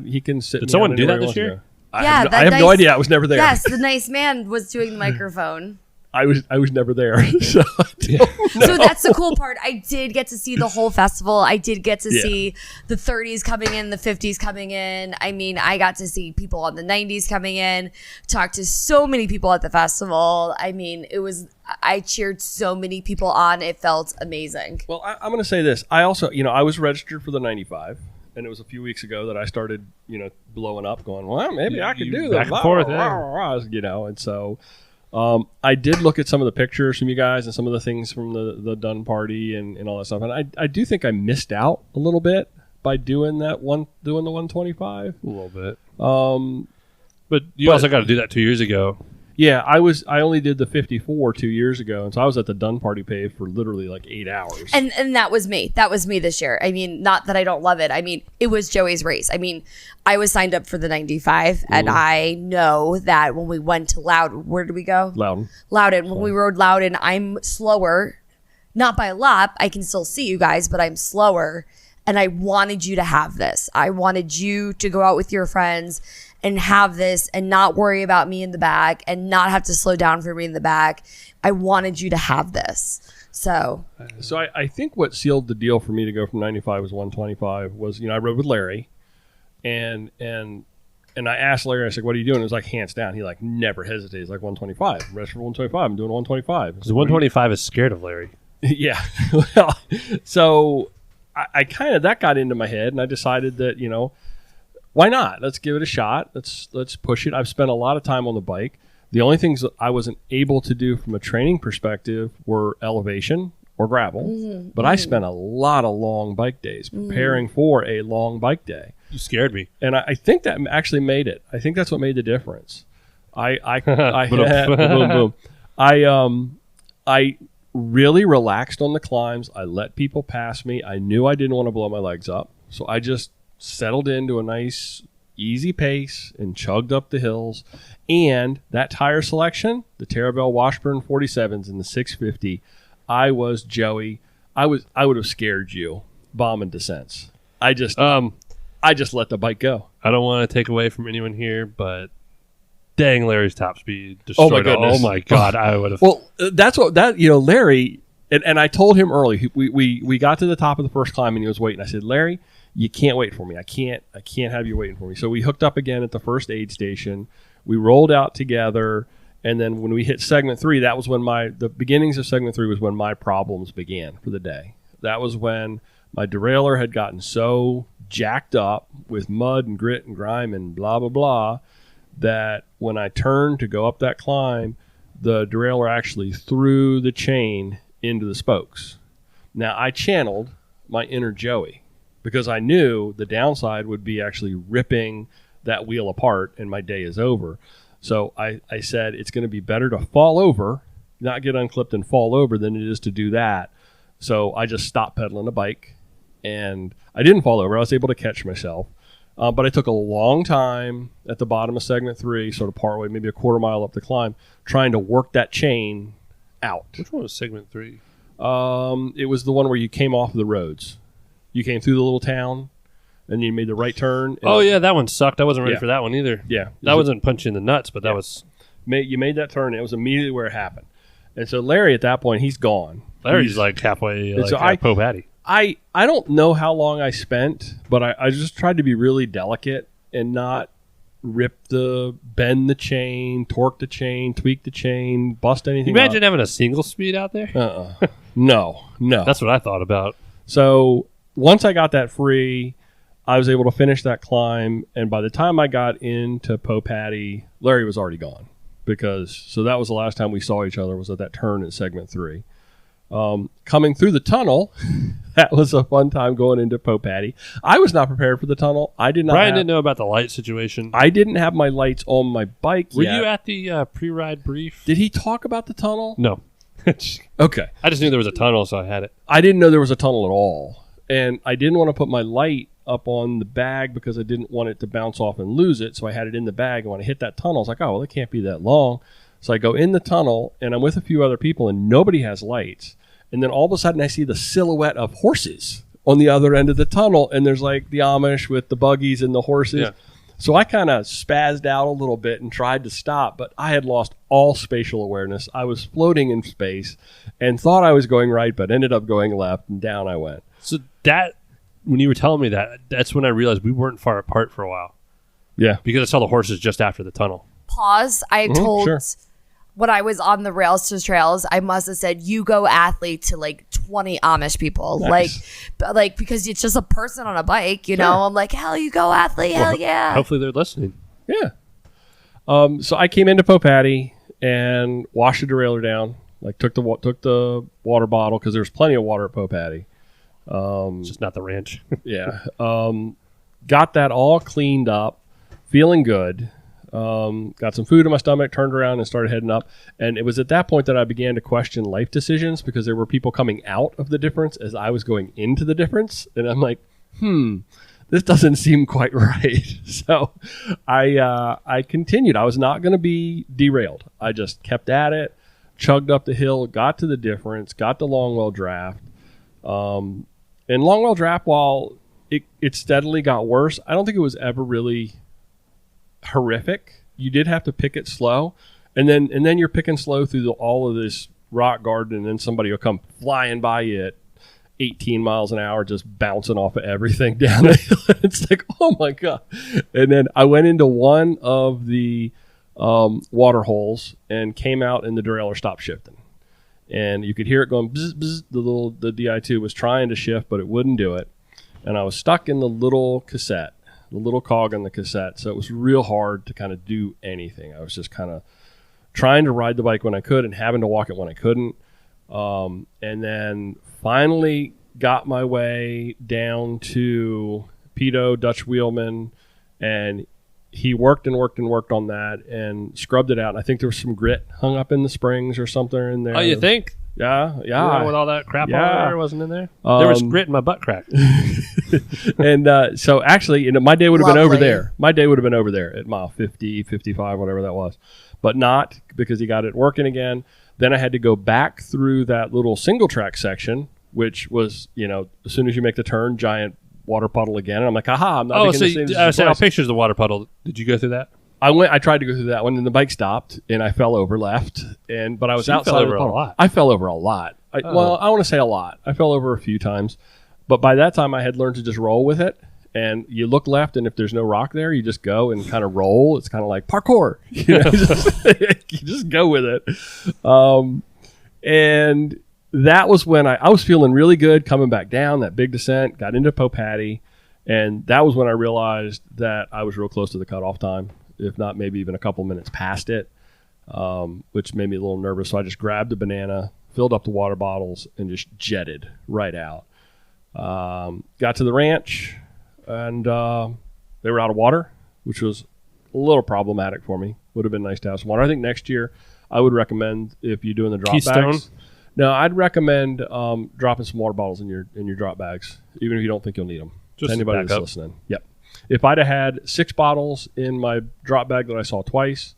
he can sit. Did me someone down do that anywhere he this year? wants to go. Yeah, I have no idea. I was never there. Yes, the nice man was doing the microphone. I was never there. So, so that's the cool part. I did get to see the whole festival. I did get to see the 30s coming in, the 50s coming in. I mean, I got to see people on the 90s coming in, talk to so many people at the festival. I mean, I cheered so many people on. It felt amazing. Well, I'm going to say this. I also, I was registered for the 95. And it was a few weeks ago that I started, blowing up, going, well, maybe I could do that. Back and forth, And so I did look at some of the pictures from you guys and some of the things from the Dun party and all that stuff. And I do think I missed out a little bit by doing the 125. A little bit. But you also got to do that 2 years ago. Yeah, I only did the 54 2 years ago, and so I was at the Dun Party Pave for literally like 8 hours. And that was me. That was me this year. I mean, not that I don't love it. I mean, it was Joey's race. I mean, I was signed up for the 95, and I know that when we went to where did we go? Loudon. When we rode Loudon, I'm slower, not by a lot. I can still see you guys, but I'm slower. And I wanted you to have this. I wanted you to go out with your friends and have this and not worry about me in the back and not have to slow down for me in the back. I wanted you to have this. So I think what sealed the deal for me to go from 95 was 125 was, I rode with Larry and I asked Larry, I said, what are you doing? It was like hands down. He like never hesitates, like 125. Rest for 125. I'm doing 125. Because 125 is scared of Larry. Yeah. Well, so I kind of, that got into my head and I decided that, why not? Let's give it a shot. Let's push it. I've spent a lot of time on the bike. The only things that I wasn't able to do from a training perspective were elevation or gravel. But I spent a lot of long bike days preparing for a long bike day. You scared me. And I think that actually made it. I think that's what made the difference. I boom, boom. I really relaxed on the climbs. I let people pass me. I knew I didn't want to blow my legs up. So I just settled into a nice, easy pace and chugged up the hills. And that tire selection, the Terabell Washburn 47s and the 650, I was Joey. I would have scared you bombing descents. I just let the bike go. I don't want to take away from anyone here, but dang, Larry's top speed destroyed. Oh my God, I would have. Well, that's what Larry, and I told him early. We got to the top of the first climb and he was waiting. I said, Larry, you can't wait for me. I can't have you waiting for me. So we hooked up again at the first aid station. We rolled out together, and then when we hit segment 3, that was when the beginnings of segment 3 was when my problems began for the day. That was when my derailleur had gotten so jacked up with mud and grit and grime and blah blah blah that when I turned to go up that climb, the derailleur actually threw the chain into the spokes. Now I channeled my inner Joey, because I knew the downside would be actually ripping that wheel apart and my day is over. So I said it's going to be better to fall over, not get unclipped and fall over, than it is to do that. So I just stopped pedaling the bike and I didn't fall over. I was able to catch myself. But I took a long time at the bottom of segment 3, sort of partway, maybe a quarter mile up the climb, trying to work that chain out. Which one was segment 3? It was the one where you came off the roads. You came through the little town, and you made the right turn. Oh, yeah, that one sucked. I wasn't ready for that one either. Yeah. That wasn't punching in the nuts, but that was... You made that turn, and it was immediately where it happened. And so Larry, at that point, he's gone. Larry's like halfway, like Pope Hattie. I don't know how long I spent, but I just tried to be really delicate and not bend the chain, torque the chain, tweak the chain, bust anything Imagine having a single speed out there? No. That's what I thought about. So once I got that free, I was able to finish that climb. And by the time I got into Pope Hattie, Larry was already gone. So that was the last time we saw each other, was at that turn in segment 3. Coming through the tunnel, that was a fun time going into Pope Hattie. I was not prepared for the tunnel. Brian didn't know about the light situation. I didn't have my lights on my bike yet. Were you at the pre-ride brief? Did he talk about the tunnel? No. Okay. I just knew there was a tunnel, so I had it. I didn't know there was a tunnel at all. And I didn't want to put my light up on the bag because I didn't want it to bounce off and lose it. So I had it in the bag. And when I hit that tunnel, I was like, oh, well, it can't be that long. So I go in the tunnel, and I'm with a few other people, and nobody has lights. And then all of a sudden, I see the silhouette of horses on the other end of the tunnel. And there's like the Amish with the buggies and the horses. Yeah. So I kind of spazzed out a little bit and tried to stop, but I had lost all spatial awareness. I was floating in space and thought I was going right, but ended up going left, and down I went. So that, when you were telling me that, that's when I realized we weren't far apart for a while. Yeah. Because I saw the horses just after the tunnel. Pause. I told sure. when I was on the rails to trails, I must have said, "You go athlete" to like 20 Amish people, Nice. like because it's just a person on a bike, you know. Sure. I'm like, "Hell, you go athlete, hell yeah!" Hopefully they're listening. Yeah. So I came into Popatty and washed the derailleur down. Like took the water bottle because there's plenty of water at Popatty. It's just not the ranch. Yeah. Got that all cleaned up, feeling good. Got some food in my stomach, turned around and started heading up. And it was at that point that I began to question life decisions because there were people coming out of the difference as I was going into the difference. And I'm like, this doesn't seem quite right. So I continued. I was not going to be derailed. I just kept at it, chugged up the hill, got to the difference, got the Longwell draft. And Longwell draft, while it steadily got worse, I don't think it was ever really horrific. You did have to pick it slow, and then you're picking slow through all of this rock garden, and then somebody will come flying by you at 18 miles an hour, just bouncing off of everything down the hill. It's like, oh my god! And then I went into one of the water holes and came out, and the derailleur stopped shifting, and you could hear it going bzz, bzz. The Di2 was trying to shift, but it wouldn't do it, and I was stuck in the little cassette. The little cog on the cassette. So it was real hard to kind of do anything. I was just kind of trying to ride the bike when I could and having to walk it when I couldn't. And then finally got my way down to Pito, Dutch Wheelman, and he worked and worked and worked on that and scrubbed it out. And I think there was some grit hung up in the springs or something in there. Oh, you think? Yeah. With all that crap on there, wasn't in there? There was grit in my butt crack. And so actually, my day would have been over Lovely. there. My day would have been over there at mile 50, 55, whatever that was. But not because he got it working again. Then I had to go back through that little single track section, which was, as soon as you make the turn, giant water puddle again. And I'm like, aha, I'm not making the same I saw twice. pictures of the water puddle. Did you go through that? I tried to go through that one, and the bike stopped, and I fell over left. But I was So you outside fell of the over a puddle. lot. I fell over a lot. Well, I want to say a lot. I fell over a few times. But by that time, I had learned to just roll with it. And you look left, and if there's no rock there, you just go and kind of roll. It's kind of like parkour. You just go with it. And that was when I was feeling really good coming back down that big descent, got into Popatty. And that was when I realized that I was real close to the cutoff time, if not maybe even a couple minutes past it, which made me a little nervous. So I just grabbed a banana, filled up the water bottles, and just jetted right out. Got to the ranch, and they were out of water, which was a little problematic for me. Would have been nice to have some water. I think next year I would recommend, if you're doing the drop Keystone? bags. No, I'd recommend dropping some water bottles in your drop bags, even if you don't think you'll need them. Just to anybody back that's up. listening. Yep. If I'd have had 6 bottles in my drop bag that I saw twice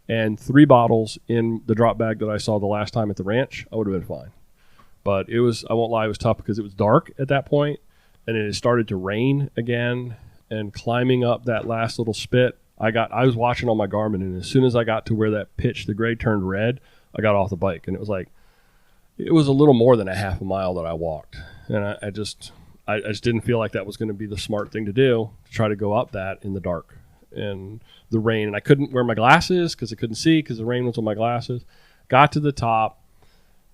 and 3 bottles in the drop bag that I saw the last time at the ranch, I would have been fine. But I won't lie, it was tough because it was dark at that point, and it had started to rain again. And climbing up that last little spit, I was watching on my Garmin, and as soon as I got to where that pitch, the grade turned red, I got off the bike, and it was a little more than a half a mile that I walked, and I just didn't feel like that was going to be the smart thing to do, to try to go up that in the dark and the rain. And I couldn't wear my glasses because I couldn't see because the rain was on my glasses. Got to the top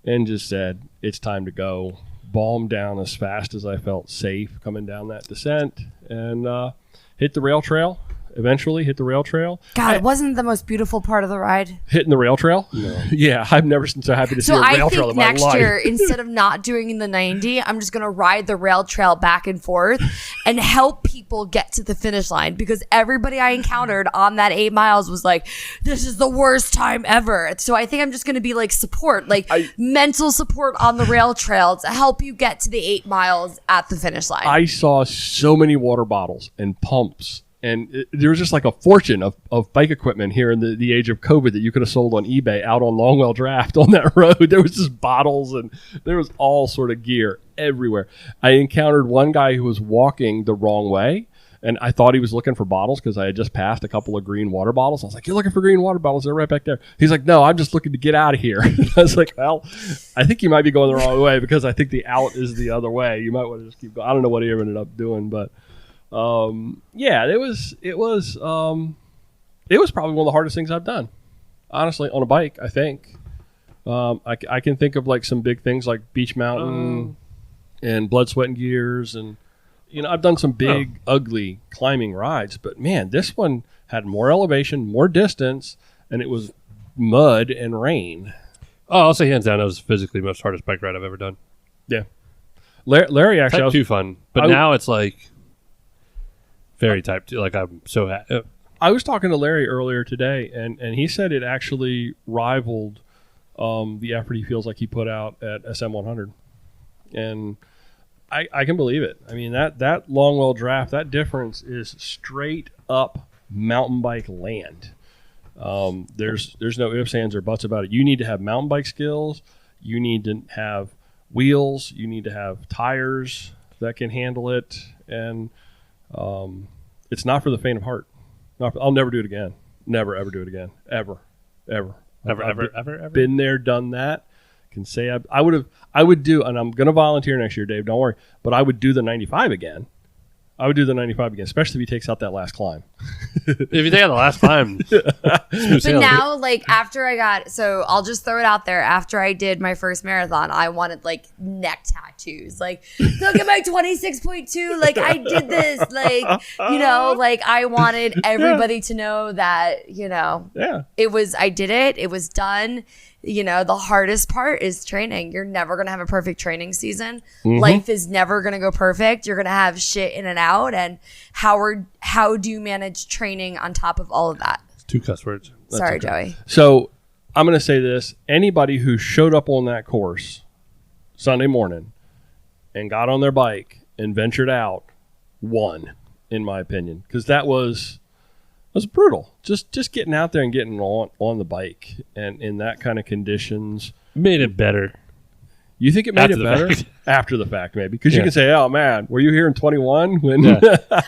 and just said, it's time to go. Balmed down as fast as I felt safe coming down that descent, and hit the rail trail. Eventually hit the rail trail. God, it wasn't the most beautiful part of the ride. Hitting the rail trail? No. Yeah, I've never been so happy to see a rail trail in my life. So I think next year, instead of not doing the 90, I'm just going to ride the rail trail back and forth and help people get to the finish line, because everybody I encountered on that 8 miles was like, this is the worst time ever. So I think I'm just going to be like support, mental support on the rail trail to help you get to the 8 miles at the finish line. I saw so many water bottles and pumps. And there was just like a fortune of bike equipment here in the age of COVID that you could have sold on eBay out on Longwell Draft on that road. There was just bottles, and there was all sort of gear everywhere. I encountered one guy who was walking the wrong way, And I thought he was looking for bottles because I had just passed a couple of green water bottles. I was like, "You're looking for green water bottles? They're right back there." He's like, "No, I'm just looking to get out of here." I was like, "Well, I think you might be going the wrong way because I think the out is the other way. You might want to just keep going." I don't know what he ended up doing, but yeah, it was probably one of the hardest things I've done, honestly, on a bike. I think I can think of like some big things like Beach Mountain and Blood, Sweat, and Gears, and I've done some big, ugly climbing rides, but man, this one had more elevation, more distance, and it was mud and rain. Oh, I'll say hands down, that was physically the most hardest bike ride I've ever done. Yeah. Larry actually... Type 2 fun, but now it's like very Type 2. Like, I'm so happy. I was talking to Larry earlier today, and he said it actually rivaled the effort he feels like he put out at SM100. And... I can believe it. I mean, that Longwell draft, that difference is straight up mountain bike land. There's no ifs, ands, or buts about it. You need to have mountain bike skills. You need to have wheels. You need to have tires that can handle it. And it's not for the faint of heart. I'll never do it again. Never, ever do it again. Ever. Ever? Been there, done that. Can say I would do, and I'm going to volunteer next year, Dave, don't worry, but I would do the 95 again. Especially if he takes out that last climb. If you take out the last climb. But now, like, I'll just throw it out there. After I did my first marathon, I wanted, like, neck tattoos. Like, look at my 26.2. Like, I did this. Like, like, I wanted everybody to know that, I did it. It was done. The hardest part is training. You're never going to have a perfect training season. Mm-hmm. Life is never going to go perfect. You're going to have shit in and out. And how do you manage training on top of all of that? 2 cuss words. Sorry, Joey. So I'm going to say this. Anybody who showed up on that course Sunday morning and got on their bike and ventured out won, in my opinion, because that was brutal. Just getting out there and getting on the bike and in that kind of conditions made it better. You think it made it better? After the fact, maybe. Because you can say, "Oh, man, were you here in 21?" When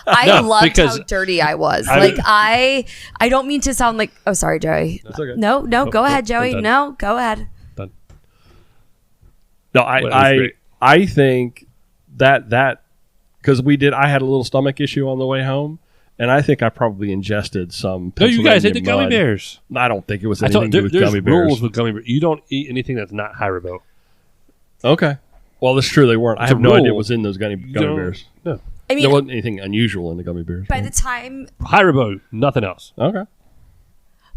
I loved how dirty I was. I don't mean to sound like... Oh, sorry, Joey. That's okay. No, go ahead, Joey. No, go ahead. Done. No, I think that because I had a little stomach issue on the way home. And I think I probably ingested some. No, you guys ate the gummy bears. I don't think it was anything to do with gummy bears. There's rules with gummy bears. You don't eat anything that's not Haribo. Okay. Well, that's true. They weren't. I have no idea what was in those gummy bears. No. I mean, there wasn't anything unusual in the gummy bears. By the time... Haribo, nothing else. Okay.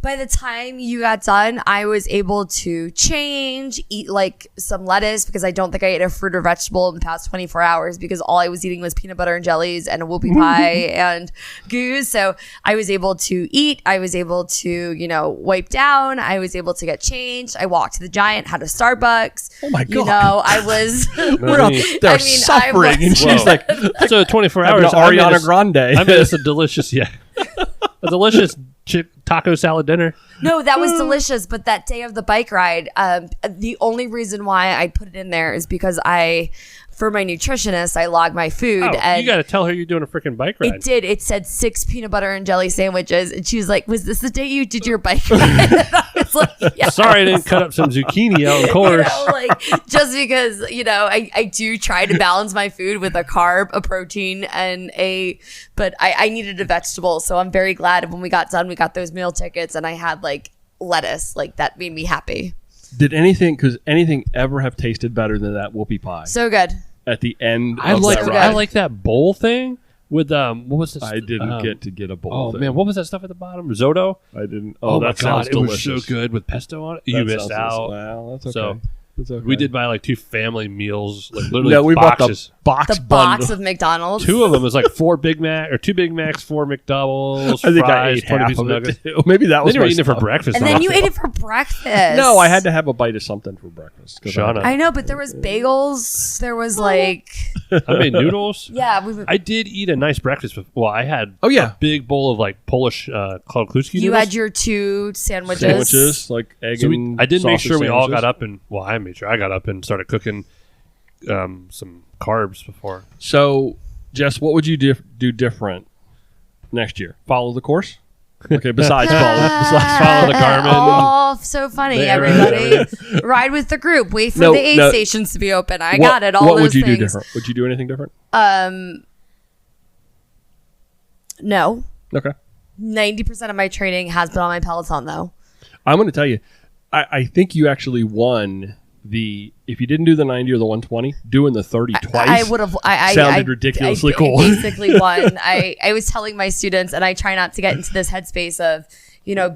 By the time you got done, I was able to change, eat like some lettuce because I don't think I ate a fruit or vegetable in the past 24 hours because all I was eating was peanut butter and jellies and a whoopie pie and goose. So I was able to eat. I was able to, wipe down. I was able to get changed. I walked to the Giant, had a Starbucks. Oh my God. I was... We're out there suffering. And she's like... So 24 hours. Ariana Grande. I made us a delicious taco salad dinner. No, that was delicious. But that day of the bike ride, the only reason why I put it in there is because for my nutritionist, I log my food. And you got to tell her you're doing a freaking bike ride. It did. It said 6 peanut butter and jelly sandwiches. And she was like, "Was this the day you did your bike ride?" And I was like, "Yeah." Sorry I didn't cut up some zucchini out on course. Just because, I do try to balance my food with a carb, a protein, and but I needed a vegetable. So I'm very glad when we got done, we got those meal tickets and I had lettuce. That made me happy. Did anything ever have tasted better than that whoopie pie? So good. At the end I like that bowl thing with what was this? I didn't get to get a bowl. Oh man, what was that stuff at the bottom? Risotto? I didn't. Oh that my God, sounds delicious. It was so good with pesto on it. You missed out. Well, that's okay. So It's okay. we did buy 2 family meals, literally we boxes. Bought the box box of McDonald's. 2 of them was 4 Big Mac or 2 Big Macs, 4 McDoubles, I think fries, I ate 20 half pieces of of nuggets. it. Maybe that was then you were my eating it for stuff. breakfast. And then you ate it for breakfast. No, I had to have a bite of something for breakfast. Shauna. I know, but there was bagels. There was I made noodles. Yeah. I did eat a nice breakfast. Well, I had a big bowl of Polish Kluski noodles. You had your 2 sandwiches. Like egg and I did make sure we all got sandwiches. up and, I made sure I got up and started cooking some carbs before. So, Jess, what would you do different next year. Follow the course. Okay, besides follow the Garmin. Oh, so funny, everybody. Ride with the group. Wait for the aid stations to be open. I got it. All what those would you things. do different? Would you do anything different? No. Okay. 90% of my training has been on my Peloton, though. I'm going to tell you, I think you actually won if you didn't do the 90 or the 120, doing the 30 twice. I would have. Sounded ridiculously cool. Basically won. I was telling my students, and I try not to get into this headspace of,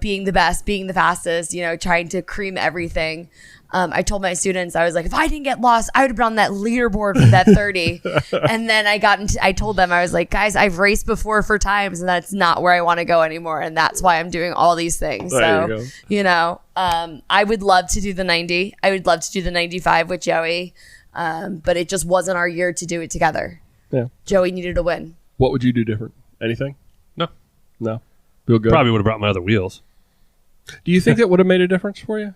being the best, being the fastest, trying to cream everything. I told my students, I was like, if I didn't get lost, I would have been on that leaderboard for that 30. And then I told them, I was like, guys, I've raced before for times, and that's not where I want to go anymore. And that's why I'm doing all these things. There you go. I would love to do the 90. I would love to do the 95 with Joey. But it just wasn't our year to do it together. Yeah. Joey needed a win. What would you do different? Anything? No. Feel good? Probably would have brought my other wheels. Do you think that would have made a difference for you?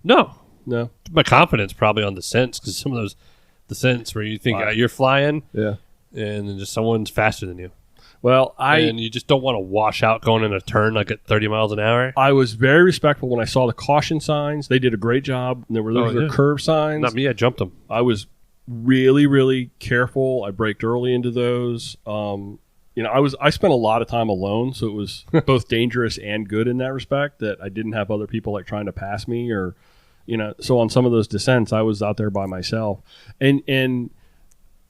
No. My confidence probably on descents, because some of those descents where you think you're flying, yeah, and then just someone's faster than you. Well, and you just don't want to wash out going in a turn like at 30 miles an hour. I was very respectful when I saw the caution signs. They did a great job. There were those curve signs. Not me. I jumped them. I was really, really careful. I braked early into those. I spent a lot of time alone, so it was both dangerous and good in that respect, that I didn't have other people like trying to pass me or. So on some of those descents, I was out there by myself, and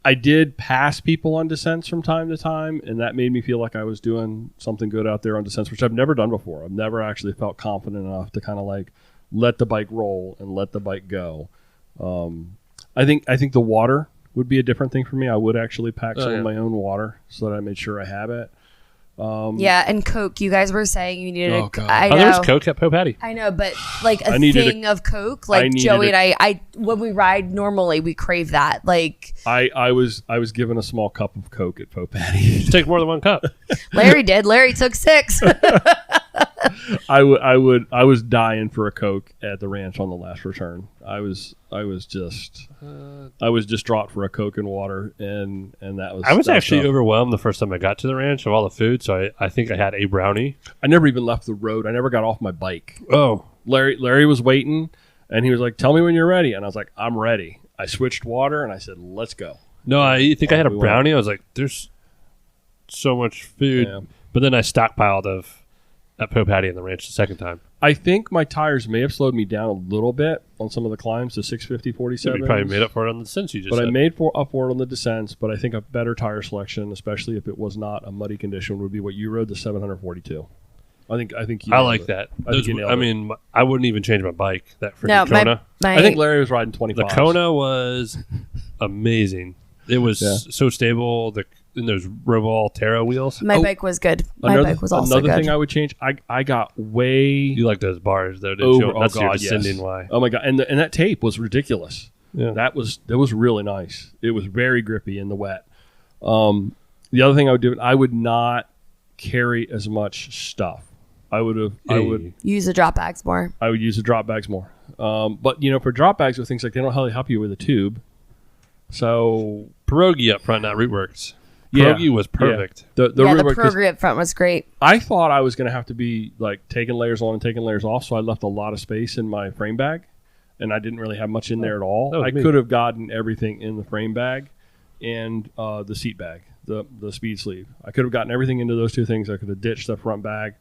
I did pass people on descents from time to time, and that made me feel like I was doing something good out there on descents, which I've never done before. I've never actually felt confident enough to kind of like let the bike roll and let the bike go. I think the water would be a different thing for me. I would actually pack some of my own water so that I made sure I have it. And Coke. You guys were saying you needed I know. There was Coke at Popatty. I know, but like a thing of Coke, like Joey and I when we ride normally, we crave that. Like I was given a small cup of Coke at Popatty. Take more than one cup. Larry did. Larry took 6. I was dying for a Coke at the ranch on the last return. I was distraught for a Coke and water, and that was. I was actually overwhelmed the first time I got to the ranch of all the food, so I think I had a brownie. I never even left the road. I never got off my bike. Oh, Larry was waiting, and he was like, "Tell me when you're ready," and I was like, "I'm ready." I switched water, and I said, "Let's go." No, I think I had a brownie. I was like, "There's so much food," but then I stockpiled at Popatty in the ranch the second time. I think my tires may have slowed me down a little bit on some of the climbs, the 650, 47. You probably made up for it on the descents you just said. I made up for it on the descents, but I think a better tire selection, especially if it was not a muddy condition, would be what you rode, the 742. I think you I like that. I wouldn't even change my bike. That freaking Kona. I think Larry was riding 25. The Kona was amazing. It was so stable. And those Roval Terra wheels. My bike was good. My bike was also good. Another thing I would change, I got way... You like those bars, though, didn't you? That's your descending why. Oh, my God. And that tape was ridiculous. Yeah. That was really nice. It was very grippy in the wet. The other thing I would do, I would not carry as much stuff. I would use the drop bags more. I would use the drop bags more. But, for drop bags with things like, they don't really help you with a tube. So... Pierogi up front, not Rootworks. Pierogi was perfect. The Pierogi up front was great. I thought I was going to have to be like taking layers on and taking layers off, so I left a lot of space in my frame bag, and I didn't really have much in there at all. I could have gotten everything in the frame bag and the seat bag, the speed sleeve. I could have gotten everything into those two things. I could have ditched the front bag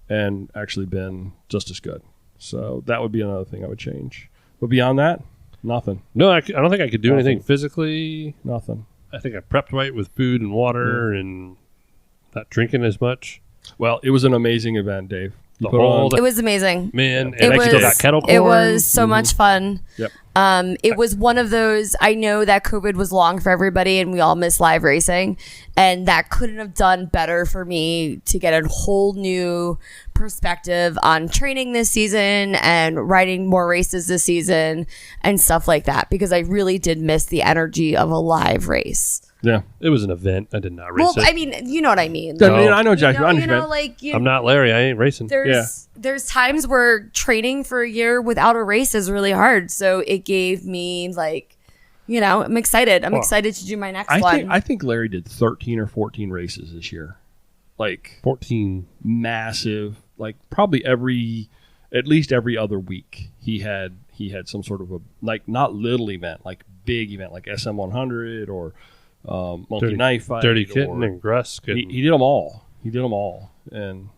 and actually been just as good. So that would be another thing I would change. But beyond that, nothing. No, I don't think I could do anything physically. Nothing. I think I prepped right with food and water and not drinking as much. Well, it was an amazing event, Dave. It was amazing. Man, and I still got kettle corn. It was so much fun. Yep. It was one of those, I know that COVID was long for everybody and we all miss live racing, and that couldn't have done better for me to get a whole new perspective on training this season and riding more races this season and stuff like that, because I really did miss the energy of a live race. Yeah, it was an event. I did not race it. Well, I mean, you know what I mean. I know, Jack. I'm not Larry. I ain't racing. There's times where training for a year without a race is really hard. So it gave me I'm excited. I'm excited to do my next one. I think Larry did 13 or 14 races this year. like 14. massive, like probably at least every other week he had some sort of a, like, not little event, like big event, like SM100 or Monkey Knife Fight. Dirty Kitten and Grusk. And He did them all. And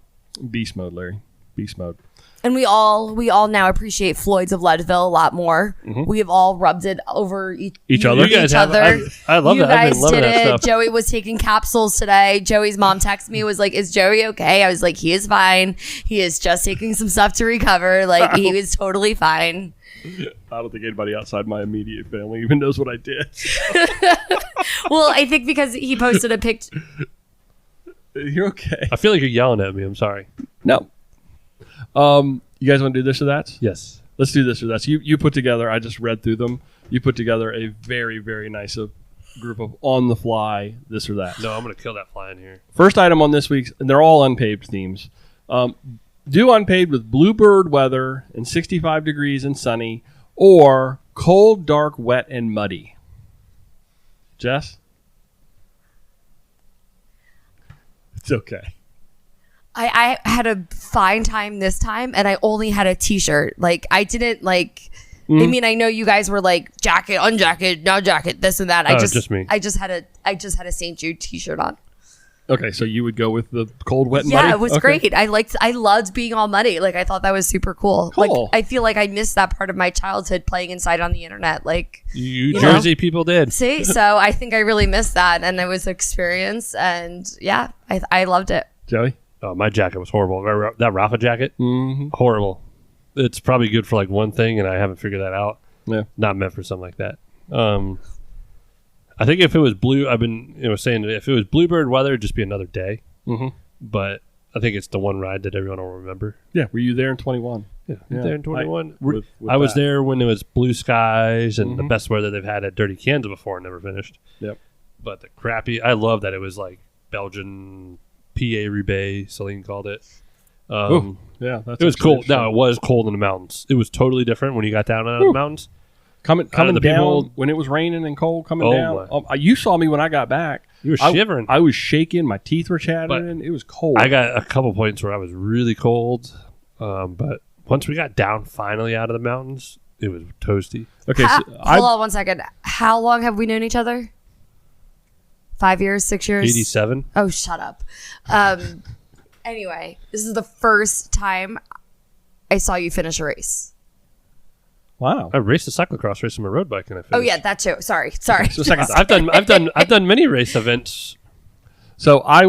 beast mode, Larry. Beast mode. And we all now appreciate Floyd's of Leadville a lot more. Mm-hmm. We have all rubbed it over Each other? You guys have. I love you that. I've guys been loving did that it. stuff. Joey was taking capsules today. Joey's mom texted me, was like, "Is Joey okay?" I was like, "He is fine. He is just taking some stuff to recover. Like, he was totally fine." I don't think anybody outside my immediate family even knows what I did. Well, I think because he posted a picture. You're okay. I feel like you're yelling at me. I'm sorry. No. You guys want to do this or that? Yes. Let's do this or that. You put together, I just read through them. You put together a very, very nice group of on-the-fly this or that. No, I'm going to kill that fly in here. First item on this week's, and they're all unpaved themes. Do unpaved with bluebird weather and 65 degrees and sunny, or cold, dark, wet, and muddy. Jess? It's okay. I had a fine time this time, and I only had a t-shirt. Like, I didn't like. I mean, I know you guys were like jacket, unjacket, no jacket, this and that. Just me. I just had a St. Jude t-shirt on. Okay, so you would go with the cold, wet, and Yeah, muddy? it was Okay. great. I loved being all muddy. Like, I thought that was super cool. Cool. Like, I feel like I missed that part of my childhood playing inside on the internet. Like, You know? Jersey people did. see, so I think I really missed that, and it was an experience, and yeah, I loved it. Joey? Oh, my jacket was horrible. That Rafa jacket, horrible. It's probably good for like one thing, and I haven't figured that out. Yeah. Not meant for something like that. I think if it was blue, I've been saying if it was bluebird weather, it'd just be another day. Mm-hmm. But I think it's the one ride that everyone will remember. Yeah, were you there in 21? Yeah, Yeah. there in 21. With I was that. there when it was blue skies and the Mhm. best weather they've had at Dirty Kansas before and never finished. Yep. But the crappy, I love that it was like Belgian PA Roubaix, Celine called it. Ooh, yeah, that's It was actually cold. interesting. No, it was cold in the mountains. It was totally different when you got down out of the mountains. Coming the down people- when it was raining and cold coming Oh, down. You saw me when I got back. You were shivering. I was shaking. My teeth were chattering. It was cold. I got a couple points where I was really cold. But once we got down finally out of the mountains, it was toasty. okay. Hold So on one second. How long have we known each other? 5 years, 6 years? 87. Oh, shut up. Anyway, this is the first time I saw you finish a race. wow. I raced a cyclocross race on my road bike and I finished. Oh yeah, that too. Sorry. So second, I've done many race events. so I've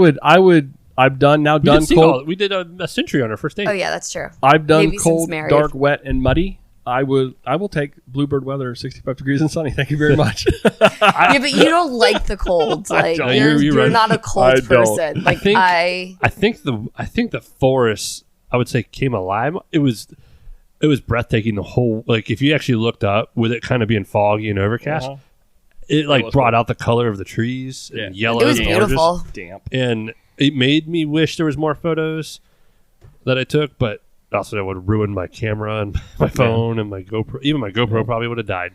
done We done did, cold. we did a century on our first day. Oh yeah, that's true. I've done Maybe since cold, married. dark, wet, and muddy. I will take bluebird weather, 65 degrees and sunny. Thank you very much. Yeah, but you don't like the cold. Like don't. you're You're right. not a I cold don't. person. Like I think the forest, I would say, came alive. It was breathtaking. The whole, like, if you actually looked up with it kind of being foggy and overcast, Uh-huh. it like was brought cool. out the color of the trees and Yeah. yellow. It was and beautiful. gorgeous. Damp. And it made me wish there was more photos that I took, but also that would ruin my camera and my phone and my GoPro. Even my GoPro probably would have died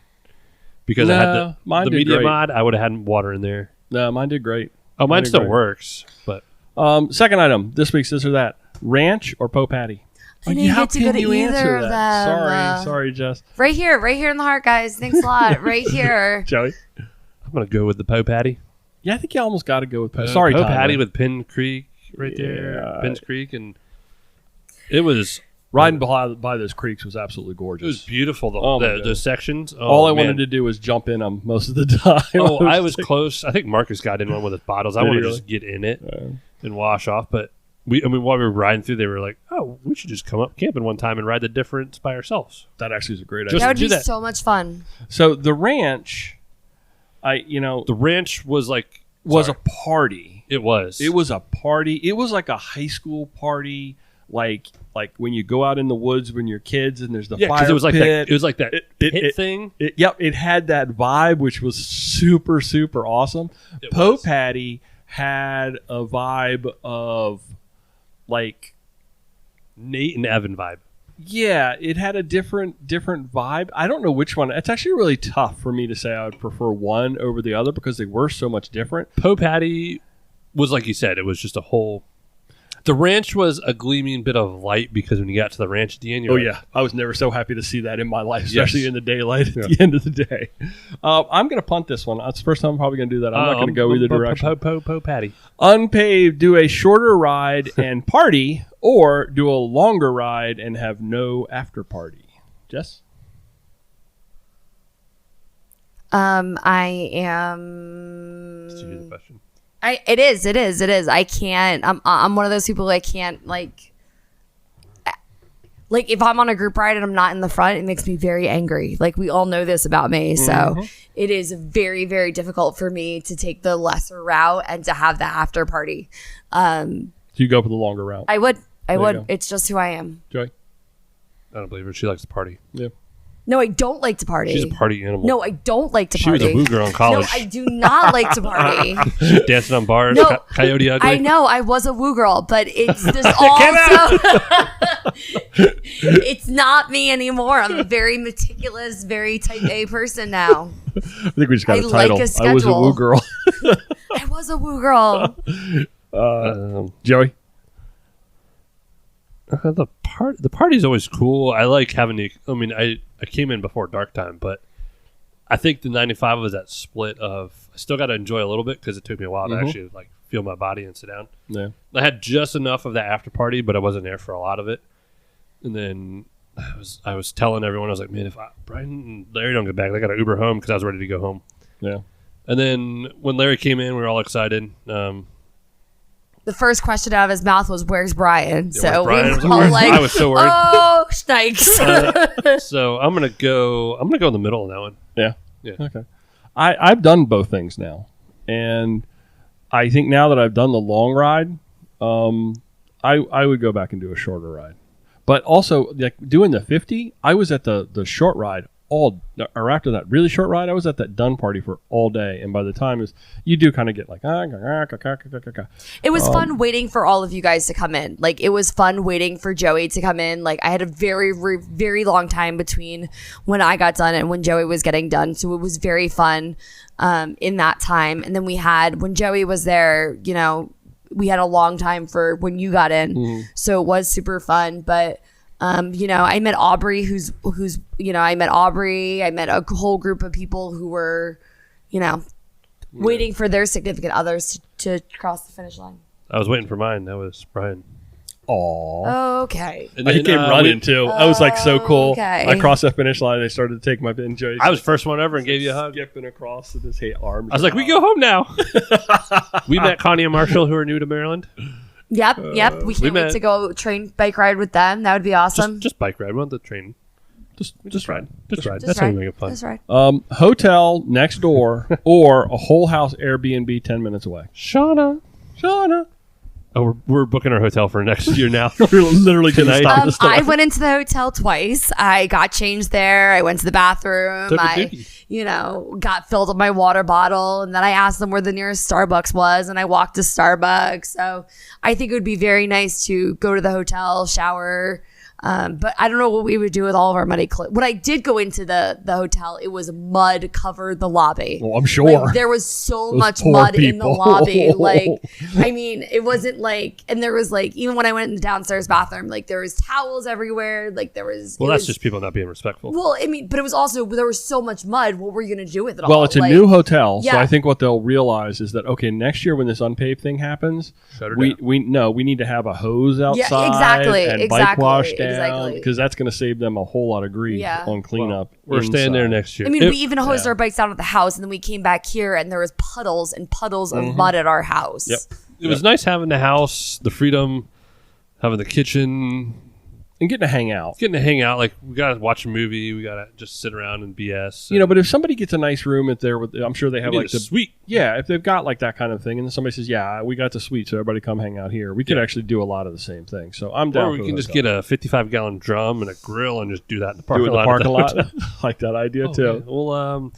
because I No, had mine the did media great. mod. I would have had water in there. No, mine did great. Oh, mine did still great. works, but Second item this week's this or that: ranch or po patty. I didn't How get to can go to you either answer of that? them. Sorry, Jess. Right here in the heart, guys. Thanks a lot. Right here. Joey. I'm gonna go with the Po Patty. Yeah, I think you almost got to go with po. Sorry, Po Tyler. Patty with Pin Creek right there, Yeah. Pins Creek, and it was Riding by those creeks was absolutely it was gorgeous. beautiful. Oh, my Those goodness. sections. Oh, All I man. wanted to do was jump in them most of the time. Oh, I was close. I think Marcus got in one with his bottles. I Did he wanted to really? just get in it and wash off. But while we were riding through, they were like, "Oh, we should just come up camping one time and ride the difference by ourselves." That actually is a great Just- idea. That would do be that. so much fun. So the ranch, The ranch was like was sorry. a party. It was. It was a party. It was like a high school party, like when you go out in the woods when you're kids and there's the fire because it was like pit. that. It was like that pit it- thing. Yep, it had that vibe, which was super, super awesome. It Po was. Patty had a vibe of like, Nate and Evan vibe. yeah, it had a different vibe. I don't know which one. It's actually really tough for me to say I would prefer one over the other because they were so much different. Po Patty was like you said. It was just a whole The ranch was a gleaming bit of light because when you got to the ranch at the end, I was never so happy to see that in my life, especially Yes. in the daylight at the end of the day. I'm going to punt this one. That's the first time I'm probably going to do that. I'm not going to go either direction. Patty. Unpaved, do a shorter ride and party, or do a longer ride and have no after party. Jess? I am. Stupid question. It is. I can't. I'm one of those people I can't like if I'm on a group ride and I'm not in the front, it makes me very angry. Like we all know this about me. So it is very, very difficult for me to take the lesser route and to have the after party. So you go for the longer route. I would. go. It's just who I am. Joey? I don't believe her. She likes to party. Yeah. No, I don't like to party. She's a party animal. No, I don't like to She party. was a woo girl in college. No, I do not like to party. She was dancing on bars. No, Coyote Ugly. I know I was a woo girl, but it's just also it's not me anymore. I'm a very meticulous, very type A person now. I think we just got I a like title. a I was a schedule. woo girl. I was a woo girl. Joey? The party's always cool. I like having the. I mean, I came in before dark time, but I think the 95 was that split of. I still got to enjoy a little bit because it took me a while to actually like feel my body and sit down. Yeah. I had just enough of the after party, but I wasn't there for a lot of it. And then I was telling everyone, I was like, man, if Brian and Larry don't get back, I got to Uber home because I was ready to go home. Yeah. And then when Larry came in, we were all excited. The first question out of his mouth was, "Where's Brian?" So Brian? we I was were like, all "Where's-" like, I was so worried. "Oh, snakes!" So I'm gonna go in the middle on that one. Yeah. Yeah. Okay. I've done both things now, and I think now that I've done the long ride, I would go back and do a shorter ride. But also, like doing the 50, I was at the short ride or after that really short ride, I was at that done party for all day, and by the time you do kind of get like It was fun waiting for all of you guys to come in. Like it was fun waiting for Joey to come in. Like I had a very, very long time between when I got done and when Joey was getting done, so it was very fun in that time. And then we had when Joey was there, you know, we had a long time for when you got in, so it was super fun. But you know, I met Aubrey, who's you know, I met a whole group of people who were, you know, waiting for their significant others to cross the finish line. I was waiting for mine. That was Brian. Aw. Okay. And He came running too. I was like so cool. Okay. I crossed that finish line. They started to take my Joey. I was first one ever and gave you a hug. skipping across with his arms. I was like, we go home now. We met Connie and Marshall, who are new to Maryland. Yep. We can't wait met- to go bike ride with them. That would be awesome. Just bike ride. We want the train. Just ride. Just ride. Just That's how ride. we make it fun. That's right. Hotel next door or a whole house Airbnb 10 minutes away. Shauna. Oh, we're booking our hotel for next year now. We're literally going to Tonight. stop the store. I went into the hotel twice. I got changed there. I went to the bathroom. Took a I, dookie. you know, got filled up my water bottle, and then I asked them where the nearest Starbucks was, and I walked to Starbucks. So I think it would be very nice to go to the hotel, shower. But I don't know what we would do with all of our money. When I did go into the hotel, it was mud covered the lobby. Well, I'm sure. Like, there was so Those much poor mud in the people. lobby. Like, I mean, it wasn't like, and there was like, even when I went in the downstairs bathroom, like there was towels everywhere. Like there was. Well, it that's was- just people not being respectful. Well, I mean, but it was also, there was so much mud. What were you going to do with it all? Well, it's a Like, new hotel, so yeah. I think what they'll realize is that okay, next year when this unpaved thing happens, Shut her we down. we need to have a hose outside, exactly, and bike exactly, wash down exactly. because that's going to save them a whole lot of grief Yeah. on cleanup. We're staying there inside. next year. I mean, It- we even hosed our bikes down at the house, and then we came back here, and there was puddles and puddles of mud at our house. Yep. It was nice having the house, the freedom, having the kitchen, and getting to hang out. getting to hang out. Like, we got to watch a movie. We got to just sit around and BS. You know, but if somebody gets a nice room at there, I'm sure they have like the the suite. yeah. If they've got like that kind of thing, and then somebody says, "Yeah, we got the suite, so everybody come hang out here," we could actually do a lot of the same things. So I'm down. Or we for can the just hotel. get a 55-gallon drum and a grill and just do that in the do parking it in the lot. parking at the lot. hotel. Like that idea Oh, too. man. Well,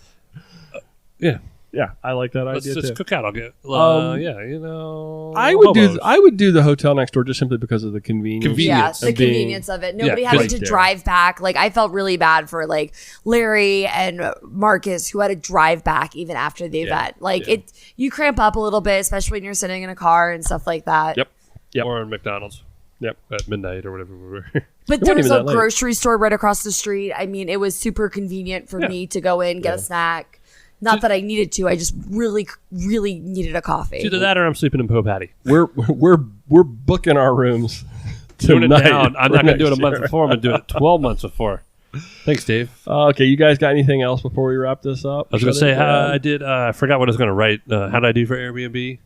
yeah. Yeah, I like that Let's idea too. cook out. I'll get. Yeah, you know. I would hobos. do the hotel next door just simply because of the convenience. Yeah, Convenience the of being- convenience of it. Nobody Yeah, having right to there. drive back. Like, I felt really bad for like Larry and Marcus, who had to drive back even after the event. Like, yeah. you cramp up a little bit, especially when you're sitting in a car and stuff like that. Yep. Yep. Or in McDonald's. Yep. At midnight or whatever we were. But It there wasn't was even a that late. grocery store right across the street. I mean, it was super convenient for me to go in, get a snack. Not that I needed to. I just really, really needed a coffee. It's either that or I'm sleeping in Po Patty. We're booking our rooms Doing it tonight. down. I'm not going to do it a next month year. before. I'm going to do it 12 months before. Thanks, Dave. Okay, you guys got anything else before we wrap this up? I was going to say, I forgot what I was going to write. How did I do for Airbnb?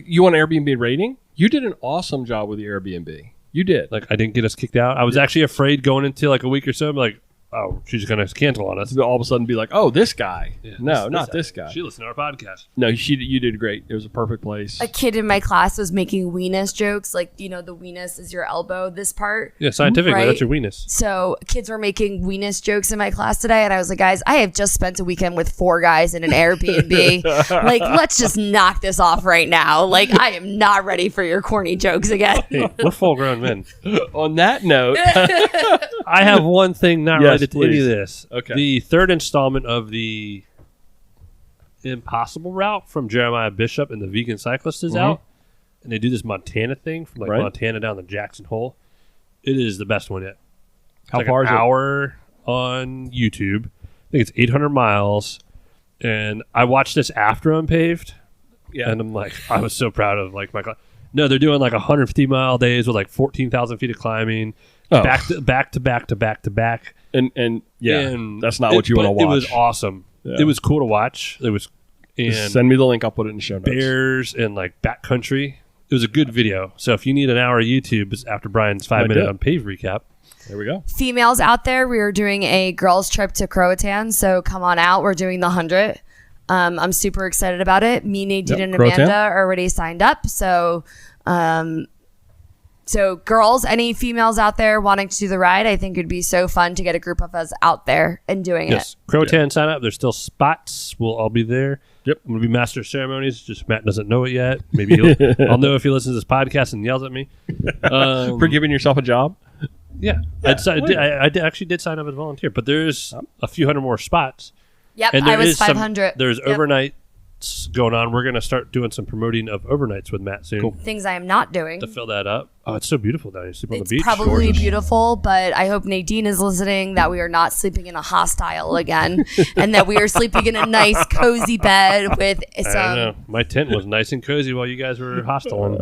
You want Airbnb rating? You did an awesome job with the Airbnb. You did. Like, I didn't get us kicked out. I was actually afraid going into like a week or so. I'm like, oh, she's going to cancel on us. All of a sudden be like, oh, this guy. Yeah, No, not this guy. She listened to our podcast. No, you did great. It was a perfect place. A kid in my class was making weenus jokes. Like, the weenus is your elbow, this part. Yeah, scientifically, Right. that's your weenus. So kids were making weenus jokes in my class today. And I was like, guys, I have just spent a weekend with 4 guys in an Airbnb. Like, let's just knock this off right now. Like, I am not ready for your corny jokes again. Hey, we're full-grown men. On that note, I have one thing not Yes, related to any please. of this. Okay. The third installment of the Impossible route from Jeremiah Bishop and the Vegan Cyclist is out. And they do this Montana thing from Right. Montana down to Jackson Hole. It is the best one yet. It's how like far an is it? hour on YouTube. I think it's 800 miles. And I watched this after UnPAved. Yeah. And I'm like, I was so proud of like my. No, they're doing like 150-mile days with like 14,000 feet of climbing, Oh. back to back. And yeah, And that's not what you want to but watch. It was awesome. Yeah. It was cool to watch. It was and Send me the link. I'll put it in the show notes. bears and like backcountry. It was a good video. So if you need an hour of YouTube it's after Brian's 5-minute good. UnPAved recap. There we go. Females out there, we are doing a girls trip to Croatan. So come on out. We're doing the 100. I'm super excited about it. Me, Nadine, Yep, and Croatan. Amanda are already signed up. So, so girls, any females out there wanting to do the ride, I think it'd be so fun to get a group of us out there and doing Yes. Croatan sign up. There's still spots. We'll all be there. Yep. I'm going to be master of ceremonies. Just Matt doesn't know it yet. Maybe I'll know if he listens to this podcast and yells at me. For giving yourself a job. Yeah. I actually did sign up as a volunteer, but there's a few hundred more spots. Yep, And I was is some- 500. There's Yep. overnights going on. We're going to start doing some promoting of overnights with Matt soon Things I am not doing. to fill that up. Oh, it's so beautiful down here. Sleep on the It's beach. probably Gorgeous. beautiful, but I hope Nadine is listening that we are not sleeping in a hostile again and that we are sleeping in a nice, cozy bed with I don't some. know. My tent was nice and cozy while you guys were hostile.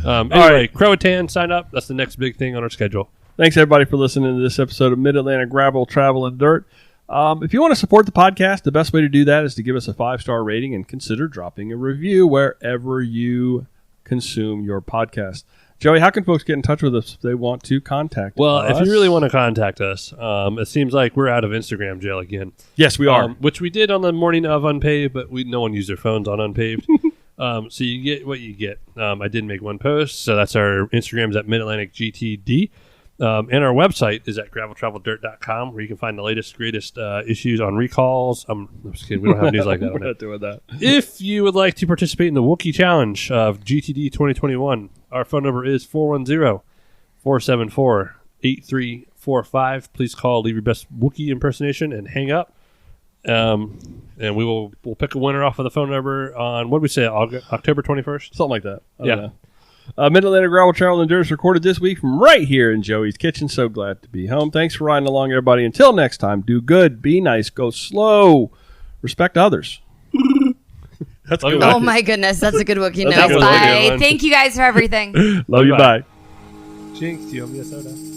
Anyway, Croatan, sign up. That's the next big thing on our schedule. Thanks, everybody, for listening to this episode of Mid-Atlantic Gravel, Travel, and Dirt. If you want to support the podcast, the best way to do that is to give us a 5-star rating and consider dropping a review wherever you consume your podcast. Joey, how can folks get in touch with us if they want to contact Well, us? if you really want to contact us, it seems like we're out of Instagram jail again. Yes, we are. Which we did on the morning of UnPAved, but no one used their phones on UnPAved. So you get what you get. I did make one post, so that's our Instagram's at Mid-Atlantic GTD. And our website is at graveltraveldirt.com, where you can find the latest, greatest issues on recalls. I'm just kidding. We don't have news like that. We're not doing that. If you would like to participate in the Wookiee Challenge of GTD 2021, our phone number is 410-474-8345. Please call, leave your best Wookiee impersonation, and hang up. And we'll pick a winner off of the phone number on, what did we say, October 21st? Something like that. I Yeah. don't know. Mid-Atlantic Gravel, Travel, and Dirt is recorded this week from right here in Joey's kitchen. So glad to be home. Thanks for riding along, everybody. Until next time, do good, be nice, go slow, respect others. That's a good. Oh my goodness, that's a good Wookiee That's note. a good Bye. one. Thank you guys for everything. Love you. Bye. Bye. Jinx, do you owe me a soda?